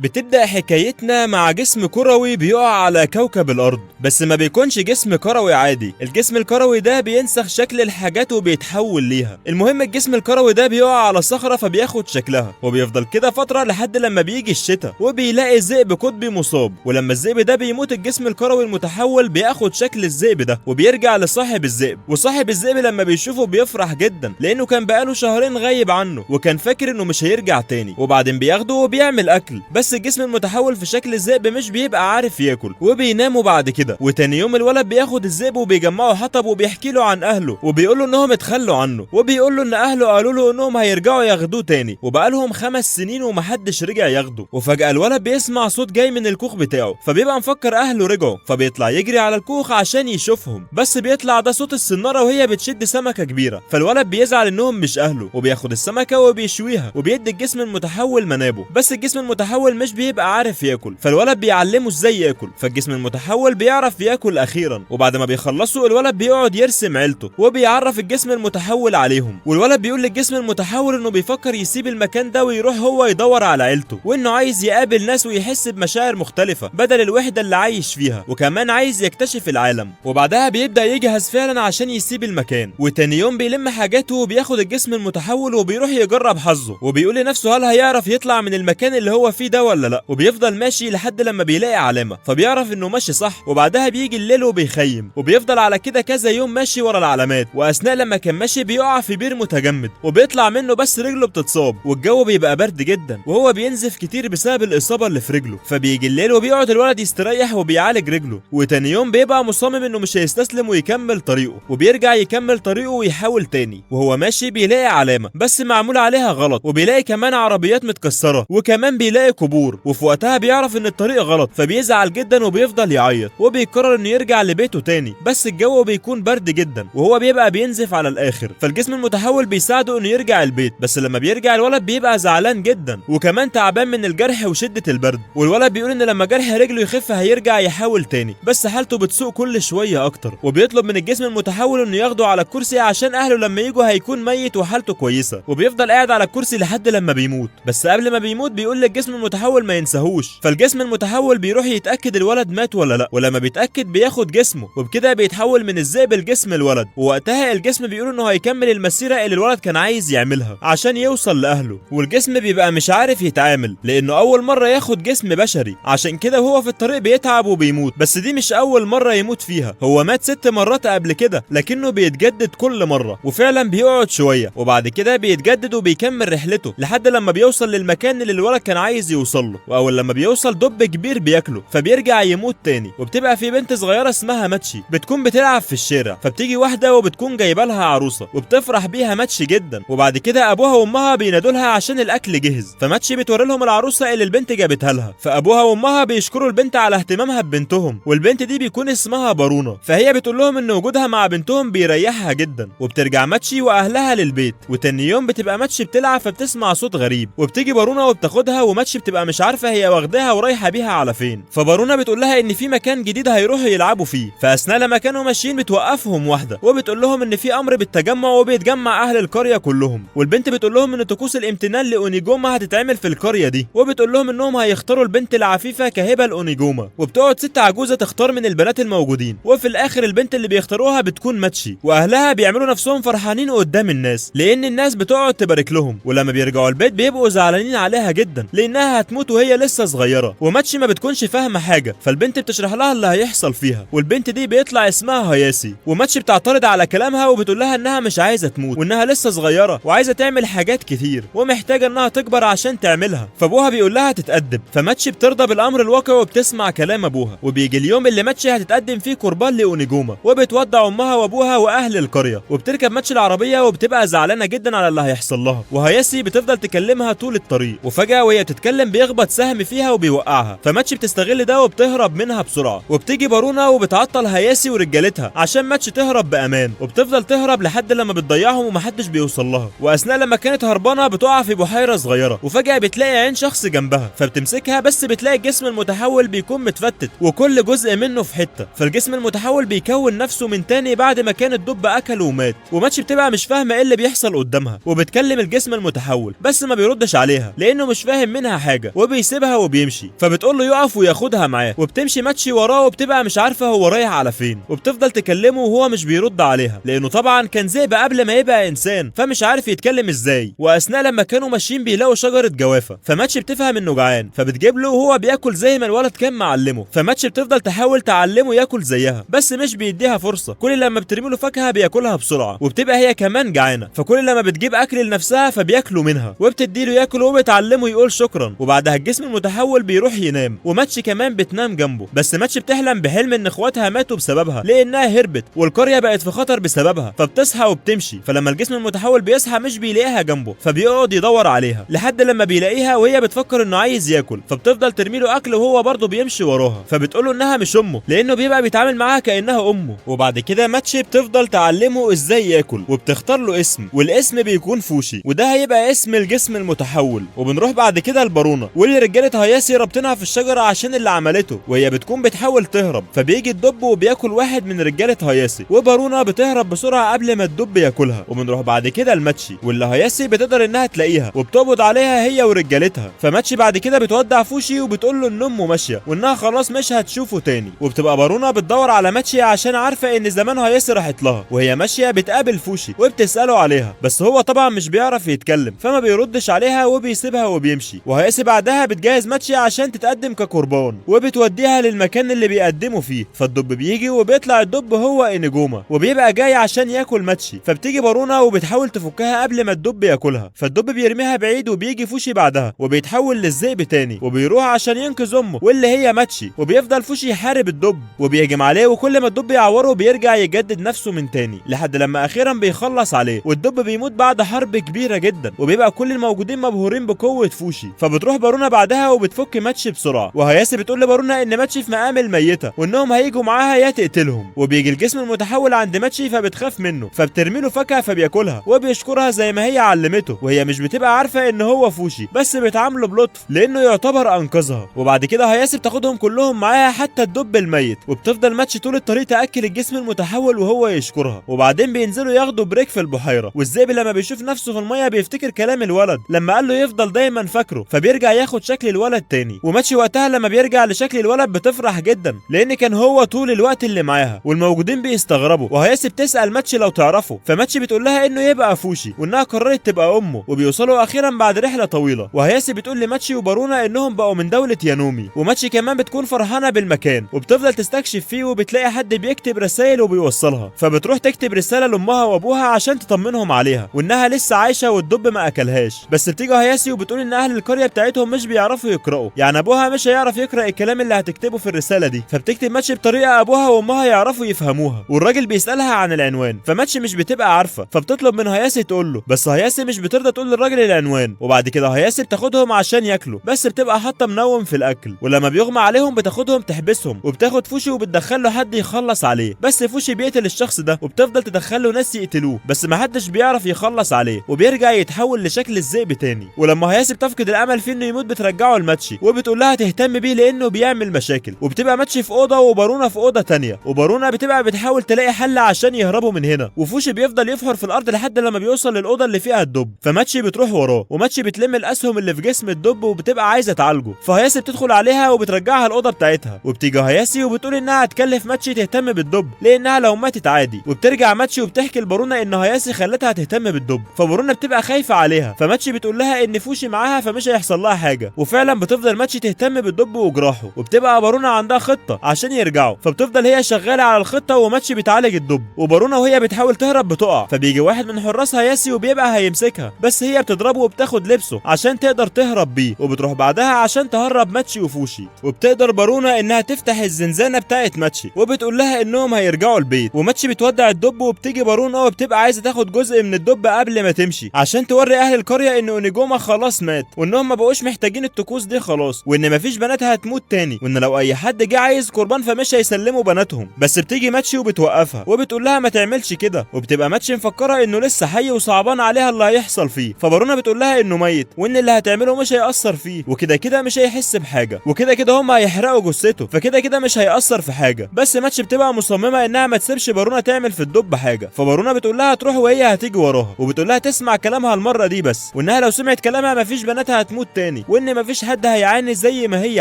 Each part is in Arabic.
بتبدأ حكايتنا مع جسم كروي بيقع على كوكب الأرض، بس ما بيكونش جسم كروي عادي. الجسم الكروي ده بينسخ شكل الحاجات وبيتحول ليها. المهم الجسم الكروي ده بيقع على صخرة فبياخد شكلها وبيفضل كده فترة لحد لما بيجي الشتاء وبيلاقي ذئب قطبي مصاب، ولما الذئب ده بيموت الجسم الكروي المتحول بياخد شكل الذئب ده وبيرجع لصاحب الذئب. وصاحب الذئب لما بيشوفه بيفرح جدا لأنه كان بقاله شهرين غايب عنه وكان فاكر إنه مش هيرجع تاني، وبعدين بياخده وبيعمل أكل. بس الجسم المتحول في شكل الذئب مش بيبقى عارف ياكل وبيناموا بعد كده. وتاني يوم الولد بياخد الذئب وبيجمعه حطب وبيحكي له عن اهله وبيقول له انهم اتخلوا عنه، وبيقول له ان اهله قالوا له انهم هيرجعوا ياخدوه تاني وبقالهم 5 سنين ومحدش رجع ياخده. وفجأة الولد بيسمع صوت جاي من الكوخ بتاعه فبيبقى مفكر اهله رجعوا، فبيطلع يجري على الكوخ عشان يشوفهم، بس بيطلع ده صوت السنارة وهي بتشد سمكة كبيرة. فالولد بيزعل انهم مش اهله وبياخد السمكة وبيشويها وبيدي الجسم المتحول منابه. بس الجسم المتحول مش بيبقى عارف ياكل، فالولد بيعلمه ازاي ياكل، فالجسم المتحول بيعرف ياكل اخيرا. وبعد ما بيخلصوا الولد بيقعد يرسم عيلته وبيعرف الجسم المتحول عليهم. والولد بيقول للجسم المتحول انه بيفكر يسيب المكان ده ويروح هو يدور على عيلته، وانه عايز يقابل ناس ويحس بمشاعر مختلفة بدل الوحدة اللي عايش فيها، وكمان عايز يكتشف العالم. وبعدها بيبدأ يجهز فعلا عشان يسيب المكان. وتاني يوم بيلم حاجاته وبياخد الجسم المتحول وبيروح يجرب حظه، وبيقول لنفسه هل هيعرف يطلع من المكان اللي هو فيه ده ولا لا. وبيفضل ماشي لحد لما بيلاقي علامة فبيعرف انه ماشي صح. وبعدها بيجي الليل وبيخيم وبيفضل على كده كذا يوم ماشي ورا العلامات. واثناء لما كان ماشي بيقع في بير متجمد وبيطلع منه بس رجله بتتصاب، والجو بيبقى برد جدا وهو بينزف كتير بسبب الاصابة اللي في رجله. فبيجي الليل وبيقعد الولد يستريح وبيعالج رجله. وتاني يوم بيبقى مصمم انه مش هيستسلم ويكمل طريقه، وبيرجع يكمل طريقه ويحاول تاني. وهو ماشي بيلاقي علامة بس معمول عليها غلط، وبيلاقي كمان عربيات متكسرة، وكمان بيلاقي قبور. وفي وقتها بيعرف ان الطريق غلط فبيزعل جدا وبيفضل يعيط، وبيقرر انه يرجع لبيته تاني. بس الجو بيكون برد جدا وهو بيبقى بينزف على الاخر. فالجسم المتحول بيساعده انه يرجع البيت، بس لما بيرجع الولد بيبقى زعلان جدا وكمان تعبان من الجرح وشدة البرد. والولد بيقول ان لما جرح رجله يخف هيرجع يحاول تاني، بس حالته بتسوء كل شوية اكتر. وبيطلب من الجسم المتحول انه ياخده على الكرسي عشان اهله لما يجوا هيكون ميت وحالته كويسة. وبيفضل قاعد على الكرسي لحد لما بيموت، بس قبل ما بيموت بيقول للجسم المتحول ما ينساهوش. فالجسم المتحول بيروح يتأكد الولد مات ولا لا، ولما بيتأكد بياخد جسمه، وبكده بيتحول من الذئب لجسم الولد. ووقتها الجسم بيقول انه هيكمل المسيرة اللي الولد كان عايز يعملها عشان يوصل لأهله. والجسم بيبقى مش عارف يتعامل لأنه أول مرة ياخد جسم بشري، عشان كده وهو في الطريق بيتعب وبيموت. بس دي مش أول مرة يموت فيها، هو مات 6 مرات قبل كده لكنه بيتجدد كل مرة. وفعلا بيقعد شوية وبعد كده بيتجدد وبيكمل رحلته لحد لما بيوصل للمكان اللي الولد كان عايز يوصل له. وأول لما بيوصل دب كبير بياكله فبيرجع يموت تاني. وبتبقى في بنت صغيرة اسمها ماتشي بتكون بتلعب في الشارع، فبتيجي واحدة وبتكون جايبه لها عروسة وبتفرح بيها ماتشي جدا. وبعد كده أبوها وأمها بينادوا لها عشان الأكل جهز، فماتشي بتوري لهم العروسة اللي البنت جابتها لها. فأبوها وأمها بيشكروا البنت على اهتمامها ببنتهم، والبنت دي بيكون اسمها بارونة. فهي بتقول لهم إن وجودها مع بنتهم بيريحها جدا. وبترجع ماتشي وأهلها للبيت، وتاني يوم بتبقى ماتشي بتلعب فبتسمع صوت غريب، وبتيجي بارونة وبتاخدها، وماتشي بتبقى مش عارفة هي واخداها ورايحة بيها على فين. فبارونة بتقول لها إن في مكان جديد هيروحوا يلعبوا فيه. فأثناء لما كانوا ماشيين بتوقفهم واحدة وبتقول لهم إن في أمر بالتجمع وبيتجمع أهل القرية كلهم. والبنت بتقول لهم إن طقوس الامتنان لأونيجوما هتتعمل في القرية دي، وبتقول لهم إنهم هيختاروا البنت العفيفة كهبة لأونيجوما. وبتقعد ست عجوزة تختار من البنات الموجودين، وفي الآخر البنت اللي بيختاروها بتكون ماتشي. وأهلها بيعملوا نفسهم فرحانين قدام الناس لأن الناس بتقعد تبارك لهم، ولما بيرجعوا البيت بيبقوا زعلانين عليها جدا لأنها هتموت وهي لسه صغيرة. وماتشي ما بتكونش فاهمة حاجة، فالبنت بتشرح لها اللي هيحصل فيها. والبنت دي بيطلع اسمها هياسي، وماتشي بتعترض على كلامها وبتقول لها انها مش عايزة تموت وانها لسه صغيرة وعايزة تعمل حاجات كتير ومحتاجة انها تكبر عشان تعملها. فابوها بيقول لها تتأدب، فماتشي بترضى بالامر الواقع وبتسمع كلام ابوها. وبيجي اليوم اللي ماتشي هتتقدم فيه قربان لأونيجوما، وبتودع امها وابوها واهل القرية. وبتركب ماتشي العربية وبتبقى زعلانة جدا على اللي هيحصل لها، وهياسي بتفضل تكلمها طول الطريق. وفجأة وهي بتتكلم بيخبط سهم فيها وبيوقعها، فماتشي بتستغل ده وبتهرب منها بسرعة. وبتيجي بارونة وبتعطل هياسي ورجالتها عشان ماتشي تهرب بأمان، وبتفضل تهرب لحد لما بتضيعهم ومحدش بيوصل لها. واثناء لما كانت هربانة بتقع في بحيرة صغيرة، وفجأة بتلاقي عين شخص جنبها فبتمسكها، بس بتلاقي الجسم المتحول بيكون متفتت وكل جزء منه في حتة. فالجسم المتحول بيكون نفسه من تاني بعد ما كان الدب اكله ومات. وماتشي بتبقى مش فاهمة ايه اللي بيحصل قدامها، وبتكلم الجسم المتحول بس ما بيردش عليها لانه مش فاهم منها حاجة. حاجه وبيسيبها وبيمشي، فبتقول له يقف وياخدها معاه، وبتمشي ماتشي وراه وبتبقى مش عارفه هو رايح على فين، وبتفضل تكلمه وهو مش بيرد عليها لانه طبعا كان ذئب قبل ما يبقى انسان فمش عارف يتكلم ازاي. واثناء لما كانوا ماشيين بيلاقوا شجره جوافه، فماتشي بتفهم انه جعان فبتجيب له وهو بياكل زي ما الولد كان معلمه، فماتشي بتفضل تحاول تعلمه ياكل زيها بس مش بيديها فرصه، كل لما بترمي له فاكهه بياكلها بسرعه، وبتبقى هي كمان جعانه، فكل لما بتجيب اكل لنفسها فبياكلوا منها وبتدي له ياكل وبتعلمه يقول شكرا. وبعدها الجسم المتحول بيروح ينام وماتشي كمان بتنام جنبه، بس ماتشي بتحلم بحلم ان اخواتها ماتوا بسببها لانها هربت والقريه بقت في خطر بسببها، فبتصحى وبتمشي، فلما الجسم المتحول بيصحى مش بيلاقيها جنبه فبيقعد يدور عليها لحد لما بيلاقيها وهي بتفكر انه عايز ياكل، فبتفضل ترمي له اكل وهو برضه بيمشي وراها، فبتقول له انها مش امه لانه بيبقى بيتعامل معاها كانها امه. وبعد كده ماتشي بتفضل تعلمه ازاي ياكل وبتختار له اسم، والاسم بيكون فوشي وده هيبقى اسم الجسم المتحول. وبنروح بعد كده لبارونه واللي رجاله هياسي رابطينها في الشجره عشان اللي عملته، وهي بتكون بتحاول تهرب، فبيجي الدب وبياكل واحد من رجاله هياسي وبارونه بتهرب بسرعه قبل ما الدب ياكلها. وبنروح بعد كده لماتشي واللي هياسي بتقدر انها تلاقيها وبتقبض عليها هي ورجالتها، فماتشي بعد كده بتودع فوشي وبتقول له ان امه ماشيه وانها خلاص مش هتشوفه تاني، وبتبقى بارونه بتدور على ماتشي عشان عارفه ان زمان هياسي راحت لها، وهي ماشيه بتقابل فوشي وبتساله عليها بس هو طبعا مش بيعرف يتكلم فما بيردش عليها وبيسيبها وبيمشي. وهياسي بعدها بتجهز ماتشي عشان تتقدم كقربان وبتوديها للمكان اللي بيقدموا فيه، فالدب بيجي وبيطلع الدب هو انيجوما وبيبقى جاي عشان ياكل ماتشي، فبتيجي بارونه وبتحاول تفكها قبل ما الدب ياكلها، فالدب بيرميها بعيد وبيجي فوشي بعدها وبيتحول للذئب تاني وبيروح عشان ينقذ امه واللي هي ماتشي، وبيفضل فوشي يحارب الدب وبيهجم عليه وكل ما الدب يعوره بيرجع يجدد نفسه من تاني لحد لما اخيرا بيخلص عليه، والدب بيموت بعد حرب كبيره جدا وبيبقى كل الموجودين مبهورين بقوه فوشي. فبتروح بارونه بعدها وبتفك ماتشي بسرعه، وهياسي بتقول لبارونه ان ماتشي في مقام الميته وانهم هيجوا معاها يا تقتلهم، وبيجي الجسم المتحول عند ماتشي فبتخاف منه فبترمي له فاكهه فبياكلها وبيشكرها زي ما هي علمته، وهي مش بتبقى عارفه ان هو فوشي بس بتعامله بلطف لانه يعتبر انقذها. وبعد كده هياسي بتاخدهم كلهم معاها حتى الدب الميت، وبتفضل ماتشي طول الطريق تاكل الجسم المتحول وهو يشكرها، وبعدين بينزلوا ياخدوا بريك في البحيره، والذئب لما بيشوف نفسه في الميه بيفتكر كلام الولد لما قال له يفضل دايما فاكره فبيرجع ياخد شكل الولد تاني، وماتشي وقتها لما بيرجع لشكل الولد بتفرح جدا لان كان هو طول الوقت اللي معاها، والموجودين بيستغربوا، وهياسي بتسال ماتشي لو تعرفه، فماتشي بتقول لها انه يبقى فوشي وانها قررت تبقى امه، وبيوصلوا اخيرا بعد رحله طويله، وهياسي بتقول لماتشي وبارونه انهم بقوا من دوله يانومي، وماتشي كمان بتكون فرحانه بالمكان وبتفضل تستكشف فيه وبتلاقي حد بيكتب رسائل وبيوصلها، فبتروح تكتب رساله لامها وابوها عشان تطمنهم عليها وانها لسه عايشه والدب ما اكلهاش، بس بتيجي هياسي وبتقول ان اهل القريه بتاعتهم مش بيعرفوا يقراوا، يعني ابوها مش هيعرف يقرا الكلام اللي هتكتبه في الرساله دي، فبتكتب ماتشي بطريقه ابوها وامها يعرفوا يفهموها، والراجل بيسالها عن العنوان فماتشي مش بتبقى عارفه فبتطلب من هياسي تقول له، بس هياسي مش بترضى تقول للراجل العنوان، وبعد كده هياسي بتاخدهم عشان ياكلوا بس بتبقى حاطه منوم في الاكل، ولما بيغمى عليهم بتاخدهم تحبسهم وبتاخد فوشي وبتدخل له حد يخلص عليه، بس فوشي بيقتل الشخص ده وبتفضل تدخل له ناس يقتلوه بس ما حدش بيعرف يخلص عليه وبيرجع يتحول لشكل الذئب تاني، ولما هياسي بتفقد الامل في انه يموت بترجعه لماتشي وبتقول لها تهتم بيه لانه بيعمل مشاكل، وبتبقى ماتشي في اوضه وبارونه في اوضه تانيه، وبارونه بتبقى بتحاول تلاقي حل عشان يهربوا من هنا، وفوشي بيفضل يفحر في الارض لحد لما بيوصل للاوضه اللي فيها الدب، فماتشي بتروح وراه، وماتشي بتلم الاسهم اللي في جسم الدب وبتبقى عايزه تعالجه، فهياسي بتدخل عليها وبترجعها الاوضه بتاعتها، وبتيجي هياسي وبتقول انها هتكلف ماتشي تهتم بالدب لانها لو ماتت عادي، وبترجع ماتشي وبتحكي لبارونه ان هياسي خلتها تهتم بالدب، فبارونه بتبقى خايفه عليها، فماتشي بتقول لها ان فوشي معاها فمش هيحصل لها حاجه، وفعلا بتفضل ماتشي تهتم بالدب وجراحه، وبتبقى بارونه عندها خطه عشان يرجعوا، فبتفضل هي شغاله على الخطه وماتشي بتعالج الدب، وبارونه وهي بتحاول تهرب بتقع، فبيجي واحد من حراس هياسي وبيبقى هيمسكها بس هي بتضربه وبتاخد لبسه عشان تقدر تهرب بيه، وبتروح بعدها عشان تهرب ماتشي وفوشي، وبتقدر بارونه انها تفتح الزنزانه بتاعت ماتشي وبتقول لها انهم هيرجعوا البيت، وماتشي بتودع الدب وبتيجي بارونه وبتبقى عايزه تاخد جزء من الدب قبل ما تمشي عشان توري اهل القريه ان اونيجوما خلاص مات وانهم ما بقوش محتاجين الطقوس دي خلاص، وان مفيش بنات هتموت تاني، وان لو اي حد جه عايز قربان فمش هيسلموا بناتهم، بس بتيجي ماتشي وبتوقفها وبتقول لها ما تعملش كده، وبتبقى ماتشي مفكره انه لسه حي وصعبان عليها اللي هيحصل فيه، فبارونه بتقول لها انه ميت وان اللي هتعمله مش هيأثر فيه وكده كده مش هيحس بحاجه، وكده كده هم هيحرقوا جثته فكده كده مش هيأثر في حاجه، بس ماتشي بتبقى مصممه انها ما تسيبش بارونه تعمل في الدب حاجه، فبارونه بتقول لها تروح وهي هتيجي وراها، وبتقول لها تسمع كلامها المره دي بس، وانها لو سمعت كلامها مفيش بناتها هتموت تاني، تاني، وان مفيش حد هيعاني زي ما هي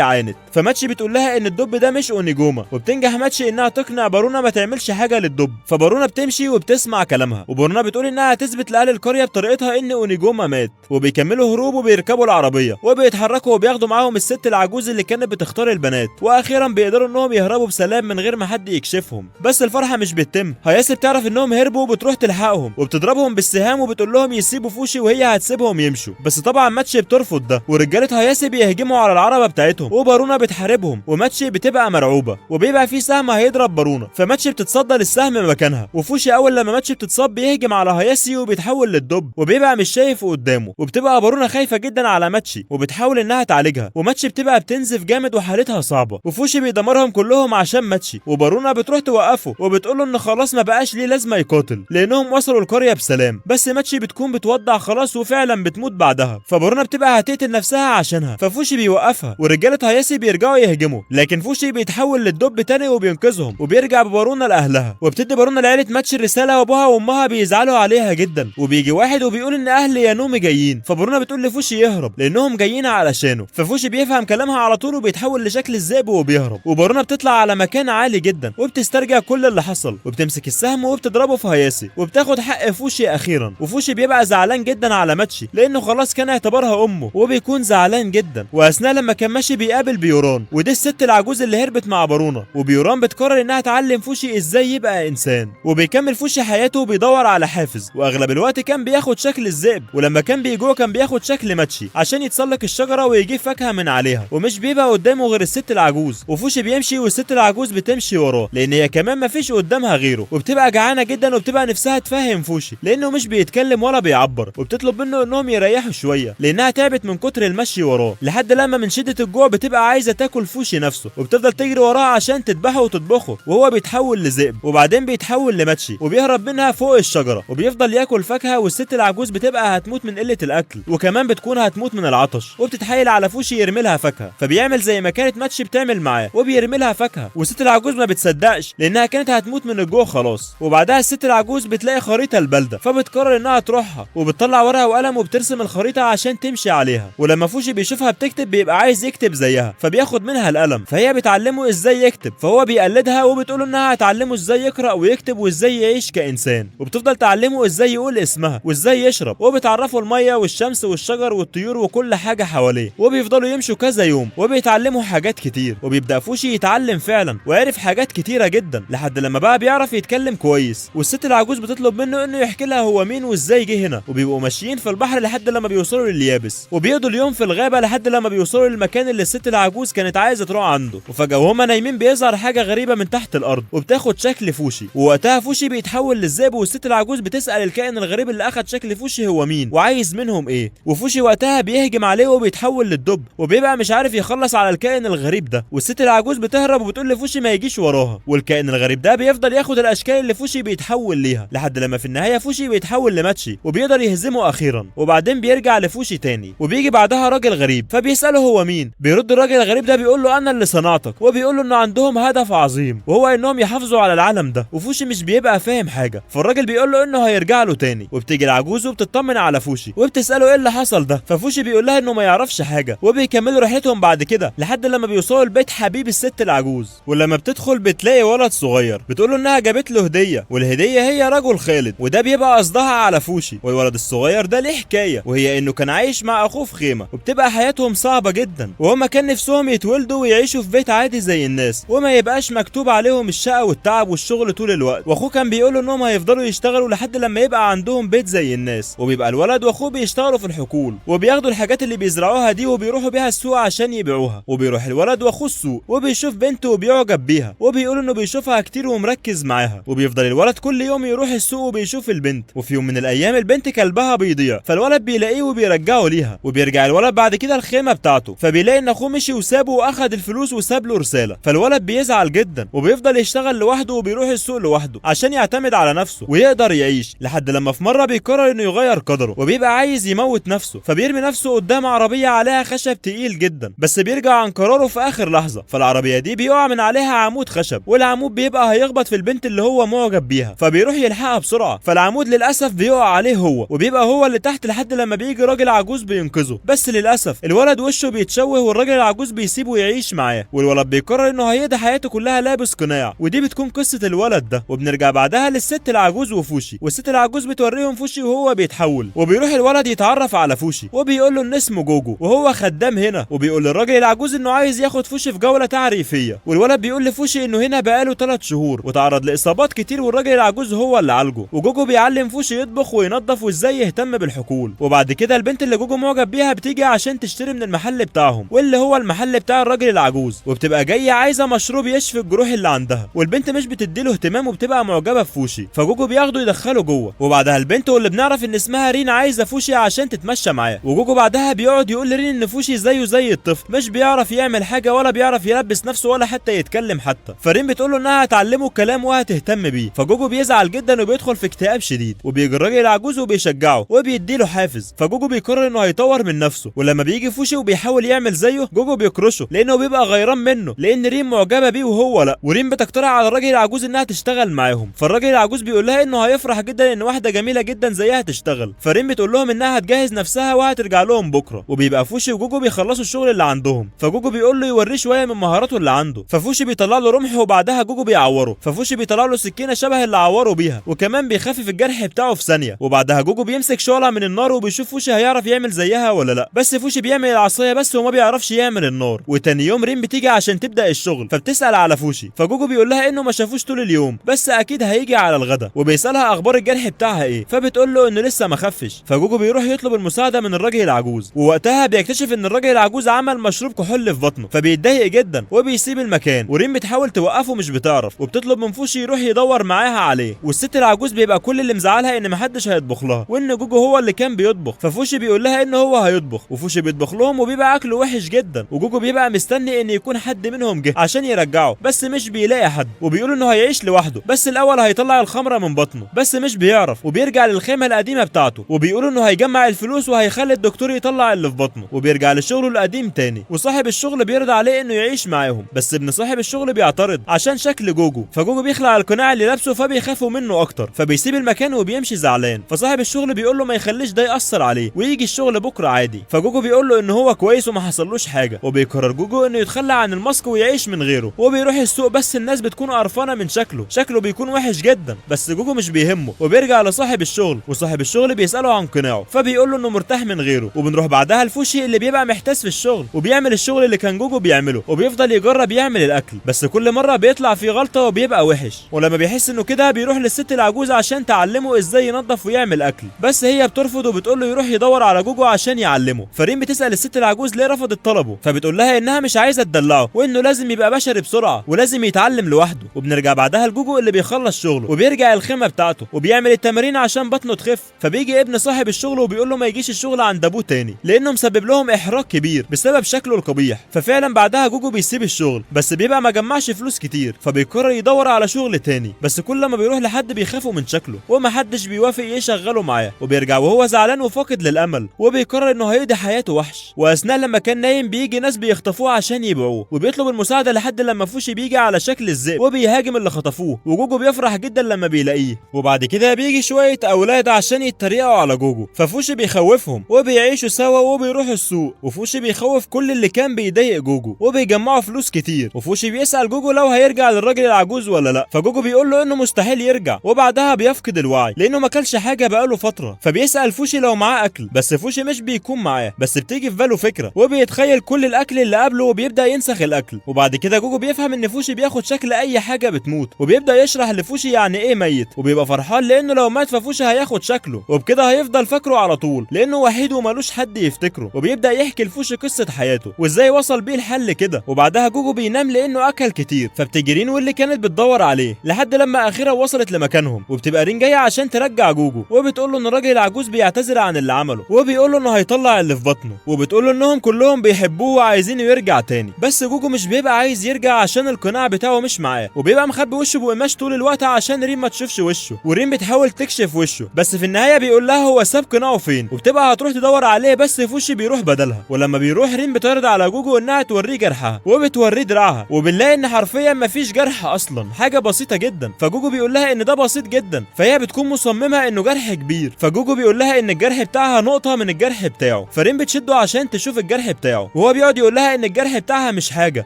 عانت. فماتشي بتقول لها ان الدب ده مش اونيجوما، وبتنجح ماتشي انها تقنع بارونا ما تعملش حاجه للدب. فبارونا بتمشي وبتسمع كلامها، وبارونا بتقول انها هتثبت لاهل القريه بطريقتها ان اونيجوما مات. وبيكملوا هروب وبيركبوا العربيه وبيتحركوا وبياخدوا معاهم الست العجوز اللي كانت بتختار البنات، واخيرا بيقدروا انهم يهربوا بسلام من غير ما حد يكشفهم. بس الفرحه مش بتتم. هياسي بتعرف انهم هربوا وبتروح تلحقهم وبتضربهم بالسهام وبتقول لهم يسيبوا فوشي وهي هتسيبهم يمشوا. بس طبعا ماتشي بترفض ده، ورجاله هياسي بيهجموا على العربه بتاعتهم وبارونا بتحاربهم، وماتشي بتبقى مرعوبه وبيبقى في سهم هيضرب بارونا. فماتشي بتتصدى للسهم مكانها، وفوشي اول لما ماتشي بتتصاب بيهجم على هياسي وبيتحول للدب وبيبقى مش شايف قدامه. وبتبقى بارونا خايفه جدا على ماتشي وبتحاول انها تعالجها، وماتشي بتبقى بتنزف جامد وحالتها صعبه، وفوشي بيدمرهم كلهم عشان ماتشي. وبارونا بتروح توقفه وبتقول له ان خلاص ما بقاش ليه لازمه يقاتل لانهم وصلوا القريه بسلام. بس ماتشي بتكون بتودع خلاص وفعلا بتموت بعدها. فبارونا بتبقى هتقتل نفسها عشانها، ففوشي بيوقفها ورجاله هياسي بيرجعوا يهجموا، لكن فوشي بيتحول للدب تاني وبينقذهم وبيرجع ببارونا لاهلها. وبتدي بارونا لعيله ماتشي الرساله، وابوها وامها بيزعلوا عليها جدا. وبيجي واحد وبيقول ان اهل يانومي جايين، فبارونا بتقول لفوشي يهرب لانهم جايين علشانه. ففوشي بيفهم كلامها على طول وبيتحول لشكل الذئب وبيهرب. وبارونا بتطلع على مكان عالي جدا وبتسترجع كل اللي حصل، وبتمسك السهم وبتضربه في هياسي وبتاخد حق فوشي اخيرا. وفوشي بيبقى زعلان جدا على ماتشي لانه خلاص كان اعتبرها امه، وبيكون زعلان جدا. واثناء لما كان ماشي بيقابل بيوران، ودي الست العجوز اللي هربت مع بارونا. وبيوران بتقرر انها تعلم فوشي ازاي يبقى انسان، وبيكمل فوشي حياته وبيدور على حافز. واغلب الوقت كان بياخد شكل الذئب، ولما كان بيجوع كان بياخد شكل ماتشي عشان يتسلق الشجره ويجيب فاكهه من عليها، ومش بيبقى قدامه غير الست العجوز. وفوشي بيمشي والست العجوز بتمشي وراه لان هي كمان مفيش قدامها غيره، وبتبقى جعانه جدا وبتبقى نفسها تفهم فوشي لانه مش بيتكلم ولا بيعبر، وبتطلب منه انهم يريحوا شويه لانها تعبت من كتر المشي وراه. لحد لما من شده الجوع بتبقى عايزه تاكل فوشي نفسه، وبتفضل تجري وراه عشان تذبحه وتطبخه، وهو بيتحول لذئب وبعدين بيتحول لماتشي وبيهرب منها فوق الشجره وبيفضل ياكل فاكهه. والست العجوز بتبقى هتموت من قله الاكل، وكمان بتكون هتموت من العطش، وبتتحايل على فوشي يرمي لها فاكهه. فبيعمل زي ما كانت ماتشي بتعمل معاه وبيرمي لها فاكهه، والست العجوز ما بتصدقش لانها كانت هتموت من الجوع خلاص. وبعدها الست العجوز بتلاقي خريطه البلده، فبتقرر انها تروحها وبتطلع ورقه وقلم وبترسم الخريطه عشان تمشي عليها. ولما فوشي بيشوفها بتكتب بيبقى عايز يكتب زيها، فبياخد منها القلم، فهي بتعلمه ازاي يكتب، فهو بيقلدها وبتقول انها هتعلمه ازاي يقرا ويكتب وازاي يعيش كانسان. وبتفضل تعلمه ازاي يقول اسمها وازاي يشرب، وبتعرفه الميه والشمس والشجر والطيور وكل حاجه حواليه. وبيفضلوا يمشوا كذا يوم وبيتعلموا حاجات كتير، وبيبدا فوشي يتعلم فعلا وعرف حاجات كتيره جدا لحد لما بقى بيعرف يتكلم كويس. والست العجوز بتطلب منه انه يحكي لها هو مين وازاي جه هنا. وبيبقوا ماشيين في البحر لحد لما بيوصلوا لليابس، وبيقضوا اليوم في الغابه لحد لما بيوصلوا للمكان اللي الست العجوز كانت عايزه تروح عنده. وفجاه وهما نايمين بيظهر حاجه غريبه من تحت الارض وبتاخد شكل فوشي، ووقتها فوشي بيتحول للذئب. والست العجوز بتسال الكائن الغريب اللي اخد شكل فوشي هو مين وعايز منهم ايه. وفوشي وقتها بيهجم عليه وبيتحول للدب، وبيبقى مش عارف يخلص على الكائن الغريب ده. والست العجوز بتهرب وبتقول لفوشي ما يجيش وراها، والكائن الغريب ده بيفضل ياخد الاشكال اللي فوشي بيتحول ليها لحد لما في النهايه فوشي بيتحول لماتشي وبيقدر يهزمه اخيرا. وبعدين بيرجع لفوشي تاني، وبيجي بعدها راجل غريب فبيساله هو مين. بيرد الراجل الغريب ده بيقول له انا اللي صنعتك، وبيقول له ان عندهم هدف عظيم وهو انهم يحافظوا على العالم ده. وفوشي مش بيبقى فاهم حاجه، فالراجل بيقول له انه هيرجع له تاني. وبتيجي العجوز وبتطمن على فوشي وبتساله ايه اللي حصل ده، ففوشي بيقول لها انه ما يعرفش حاجه. وبيكملوا رحلتهم بعد كده لحد لما بيوصلوا لبيت حبيب الست العجوز. ولما بتدخل بتلاقي ولد صغير بتقول له انها جابت له هديه، والهديه هي رجل خالد، وده بيبقى قصدها على فوشي. والولد الصغير ده ليه حكايه، وهي انه كان عايش مع اخوه في خيمه، وبتبقى حياتهم صعبه جدا، وهما كان نفسهم يتولدوا ويعيشوا في بيت عادي زي الناس وما يبقاش مكتوب عليهم الشقه والتعب والشغل طول الوقت. واخوه كان بيقول له انهم هيفضلوا يشتغلوا لحد لما يبقى عندهم بيت زي الناس. وبيبقى الولد واخوه بيشتغلوا في الحقول وبياخدوا الحاجات اللي بيزرعوها دي وبيروحوا بيها السوق عشان يبيعوها. وبيروح الولد واخوه السوق وبيشوف بنته وبيعجب بيها، وبيقول انه بيشوفها كتير ومركز معاها. وبيفضل الولد كل يوم يروح السوق وبيشوف البنت. وفي يوم من الايام البنت كلبها بيضيع، فالولد بيلاقيه وبيرجعه ليها. وبيرجع الولد بعد كده الخيمه بتاعته، فبيلاقي ان اخوه مشي وسابه واخد الفلوس وساب له رساله. فالولد بيزعل جدا وبيفضل يشتغل لوحده وبيروح السوق لوحده عشان يعتمد على نفسه ويقدر يعيش. لحد لما في مره بيقرر انه يغير قدره وبيبقى عايز يموت نفسه، فبيرمي نفسه قدام عربيه عليها خشب تقيل جدا، بس بيرجع عن قراره في اخر لحظه. فالعربيه دي بيقع من عليها عمود خشب، والعمود بيبقى هيخبط في البنت اللي هو معجب بيها، فبيروح يلحقها بسرعه. فالعمود للاسف بيقع عليه هو، وبيبقى هو اللي تحت لحد لما بيجي راجل عجوز بينقذه، بس للاسف الولد وشه بيتشوه والراجل العجوز بيسيبه يعيش معاه، والولد بيقرر انه هيقضي حياته كلها لابس قناع، ودي بتكون قصه الولد ده. وبنرجع بعدها للست العجوز وفوشي، والست العجوز بتوريهم فوشي وهو بيتحول، وبيروح الولد يتعرف على فوشي وبيقول له ان اسمه جوجو وهو خدام هنا، وبيقول للراجل العجوز انه عايز ياخد فوشي في جوله تعريفيه، والولد بيقول لفوشي انه هنا بقاله 3 شهور وتعرض لاصابات كتير والراجل العجوز هو اللي عالجه، وجوجو بيعلم فوشي يطبخ وينظف وازاي يهتم بالحقول. وبعد كده البنت اللي جوجو معجب بيها بتيجي عشان تشتري من المحل بتاعهم واللي هو المحل بتاع الراجل العجوز، وبتبقى جايه عايزه مشروب يشفي الجروح اللي عندها، والبنت مش بتديله اهتمام وبتبقى معجبه بفوشي، فجوجو بياخده يدخله جوه. وبعدها البنت واللي بنعرف ان اسمها رين عايزه فوشي عشان تتمشى معاه، وجوجو بعدها بيقعد يقول لرين ان فوشي زيه زي الطفل، مش بيعرف يعمل حاجه ولا بيعرف يلبس نفسه ولا حتى يتكلم حتى. فرين بتقول له انها هتعلمه الكلام وهتهتم بيه، فجوجو بيزعل جدا وبيدخل في اكتئاب شديد، وبيجي الراجل العجوز وبيشجعه وبيديله حافز، فجوجو بيقرر انه هيطور من نفسه. ولما بيجي فوشي وبيحاول يعمل زيه جوجو بيكرشه لانه بيبقى غيران منه لان رين معجبه بيه وهو لا، ورين بتقترح على الراجل العجوز انها تشتغل معاهم، فالراجل العجوز بيقول لها انه هيفرح جدا ان واحده جميله جدا زيها تشتغل، فرين بتقول لهم انها هتجهز نفسها وهترجع لهم بكره. وبيبقى فوشي وجوجو بيخلصوا الشغل اللي عندهم، فجوجو بيقول له يوريه شويه من مهاراته اللي عنده، ففوشي بيطلع له رمح وبعدها جوجو بيعوره، ففوشي بيطلع له سكينه شبه اللي عوره بيها وكمان بيخفف الجرح بتاعه في ثانيه، وبعدها جوجو بيمسك شعله من النار وبيشوف فوشي هيعرف يعمل زيها ولا لا، بس فوشي بيعمل العصايه بس وما بيعرفش يعمل النار. وتاني يوم رين بتيجي عشان تبدا الشغل، فبتسال على فوشي، فجوجو بيقول لها انه ما شافوش طول اليوم بس اكيد هيجي على الغدا، وبيسالها اخبار الجرح بتاعها ايه، فبتقول له انه لسه ما خفش، فجوجو بيروح يطلب المساعده من الراجل العجوز، ووقتها بيكتشف ان الراجل العجوز عمل مشروب كحول في بطنه، فبيتضايق جدا وبيسيب المكان، ورين بتحاول توقفه مش بتعرف، وبتطلب من فوشي يروح يدور معاها عليه. والست العجوز بيبقى كل اللي مزعلها ان محدش هيطبخ لها وان جوجو هو اللي كان بيطبخ، ففوشي بيقول لها ان هو هيطبخ، وفوشي بيطبخ لهم وبيبقى اكله وحش جدا، وجوجو بيبقى مستني ان يكون حد منهم جه عشان يرجعه بس مش بيلاقي حد، وبيقول انه هيعيش لوحده بس الاول هيطلع الخمره من بطنه بس مش بيعرف، وبيرجع للخيمه القديمه بتاعته، وبيقول انه هيجمع الفلوس وهيخلي الدكتور يطلع اللي في بطنه، وبيرجع لشغله القديم تاني، وصاحب الشغل بيرضى عليه انه يعيش معاهم، بس ابن صاحب الشغل بيعترض عشان شكل جوجو، فجوجو بيخلع القناع اللي لابسه فبيخافوا منه اكتر، فبيسيب المكان وبيمشي زعلان، فصاحب الشغل بيقول له ما يخليش ده ياثر عليه ويجي الشغل بكره عادي، فجوجو بيقول له ان هو كويس وما حصلوش حاجه، وبيقرر جوجو انه يتخلى عن الماسك ويعيش من غيره، وبيروح السوق بس الناس بتكون قرفانه من شكله بيكون وحش جدا، بس جوجو مش بيهمه، وبيرجع لصاحب الشغل، وصاحب الشغل بيساله عن قناعه فبيقول له انه مرتاح من غيره، وبنروح بعدها لفوشي اللي بيبقى محتاس في الشغل وبيعمل الشغل اللي كان جوجو بيعمله، وبيفضل يجرب يعمل الاكل بس كل مره بيطلع فيه غلطه وبيبقى وحش، ولما بيحس انه كده بيروح للست العجوز عشان تعلمه ازاي ينظف ويعمل اكل، بس هي بترفض وبتقول له يروح يدور على جوجو عشان يعلمه. فرين بتسال الست العجوز ليه رفضت طلبه، فبتقول لها انها مش عايزه تدلعه وانه لازم يبقى بشري بسرعه ولازم يتعلم لوحده. وبنرجع بعدها لجوجو اللي بيخلص شغله وبيرجع الخيمه بتاعته وبيعمل التمارين عشان بطنه تخف، فبيجي ابن صاحب الشغل وبيقول له ما يجيش الشغل عند ابوه تاني لانه مسبب لهم احراج كبير بسبب شكله القبيح، ففعلا بعدها جوجو بيسيب الشغل بس بيبقى ما جمعش فلوس كتير، فبيقرر يدور على شغل تاني، بس كل ما بيروح لحد بيخافوا من شكله ومحدش بيوافق يشغله معاه، وبيرجع وهو زعلان وفاقد للامل، وبيقرر انه هيقضي حياته وحش. واثناء لما كان نايم بيجي ناس بيخطفوه عشان يبيعوه، وبيطلب المساعده لحد لما فوشي بيجي على شكل الذئب وبيهاجم اللي خطفوه، وجوجو بيفرح جدا لما بيلاقيه. وبعد كده بيجي شويه اولاد عشان يتريقوا على جوجو، ففوشي بيخوفهم وبيعيشوا سوا وبيروحوا السوق، وفوشي بيخوف كل اللي كان بيضايق جوجو وبيجمعوا فلوس كتير، وفوشي بيسال جوجو لو هيرجع للراجل العجوز ولا لا، فجوجو بيقول له انه مستحيل يرجع، وبعدها بيفقد الوعي لانه ما كلش حاجه بقاله فتره، فبيسال فوشي لو معاه اكل، بس فوشي مش بيكون معاه، بس بتيجي في باله فكره وبيتخيل كل الاكل اللي قبله وبيبدا ينسخ الاكل. وبعد كده جوجو بيفهم ان فوشي بياخد شكل اي حاجه بتموت، وبيبدا يشرح لفوشي يعني ايه ميت، وبيبقى فرحان لانه لو مات ففوشي هياخد شكله، وبكده هيفضل فاكره على طول لانه وحيد ومالوش حد يفتكره، وبيبدا يحكي لفوشي قصه حياته وازاي وصل بيه الحل كده. وبعدها جوجو بينام لانه اكل كتير، فبتيجي رين واللي كانت بتدور عليه لحد لما اخيرا وصلت لمكانهم، وبتبقى رين جايه عشان ترجع جوجو، وبتقول له ان الراجل العجوز بيعتذر عن اللي عمله، وبيقول له انه هيطلع اللي في بطنه، وبتقول له انهم كلهم بيحبوه وعايزينه يرجع تاني، بس جوجو مش بيبقى عايز يرجع عشان القناع بتاعه مش معاه، وبيبقى مخبي وشه بقماش طول الوقت عشان رين ما تشوفش وشه، ورين بتحاول تكشف وشه بس في النهايه بيقول لها هو ساب قناعه فين، وبتبقى هتروح تدور عليه بس فوشي بيروح بدلها. ولما بيروح رين بتعرض على جوجو انها توريه جرحها وبتوريه دراعها، وبنلاقي ان حرفيا مفيش جرح اصلا، حاجه بسيطه جدا، فجوجو بيقول لها ان ده بسيط جدا، فهي بتكون مصممه انه جرح كبير، فجوجو بيقول لها ان الجرح بتاعها نقطه من الجرح بتاعه، فرين بتشده عشان تشوف الجرح بتاعه، وهو بيقعد يقول لها ان الجرح بتاعها مش حاجه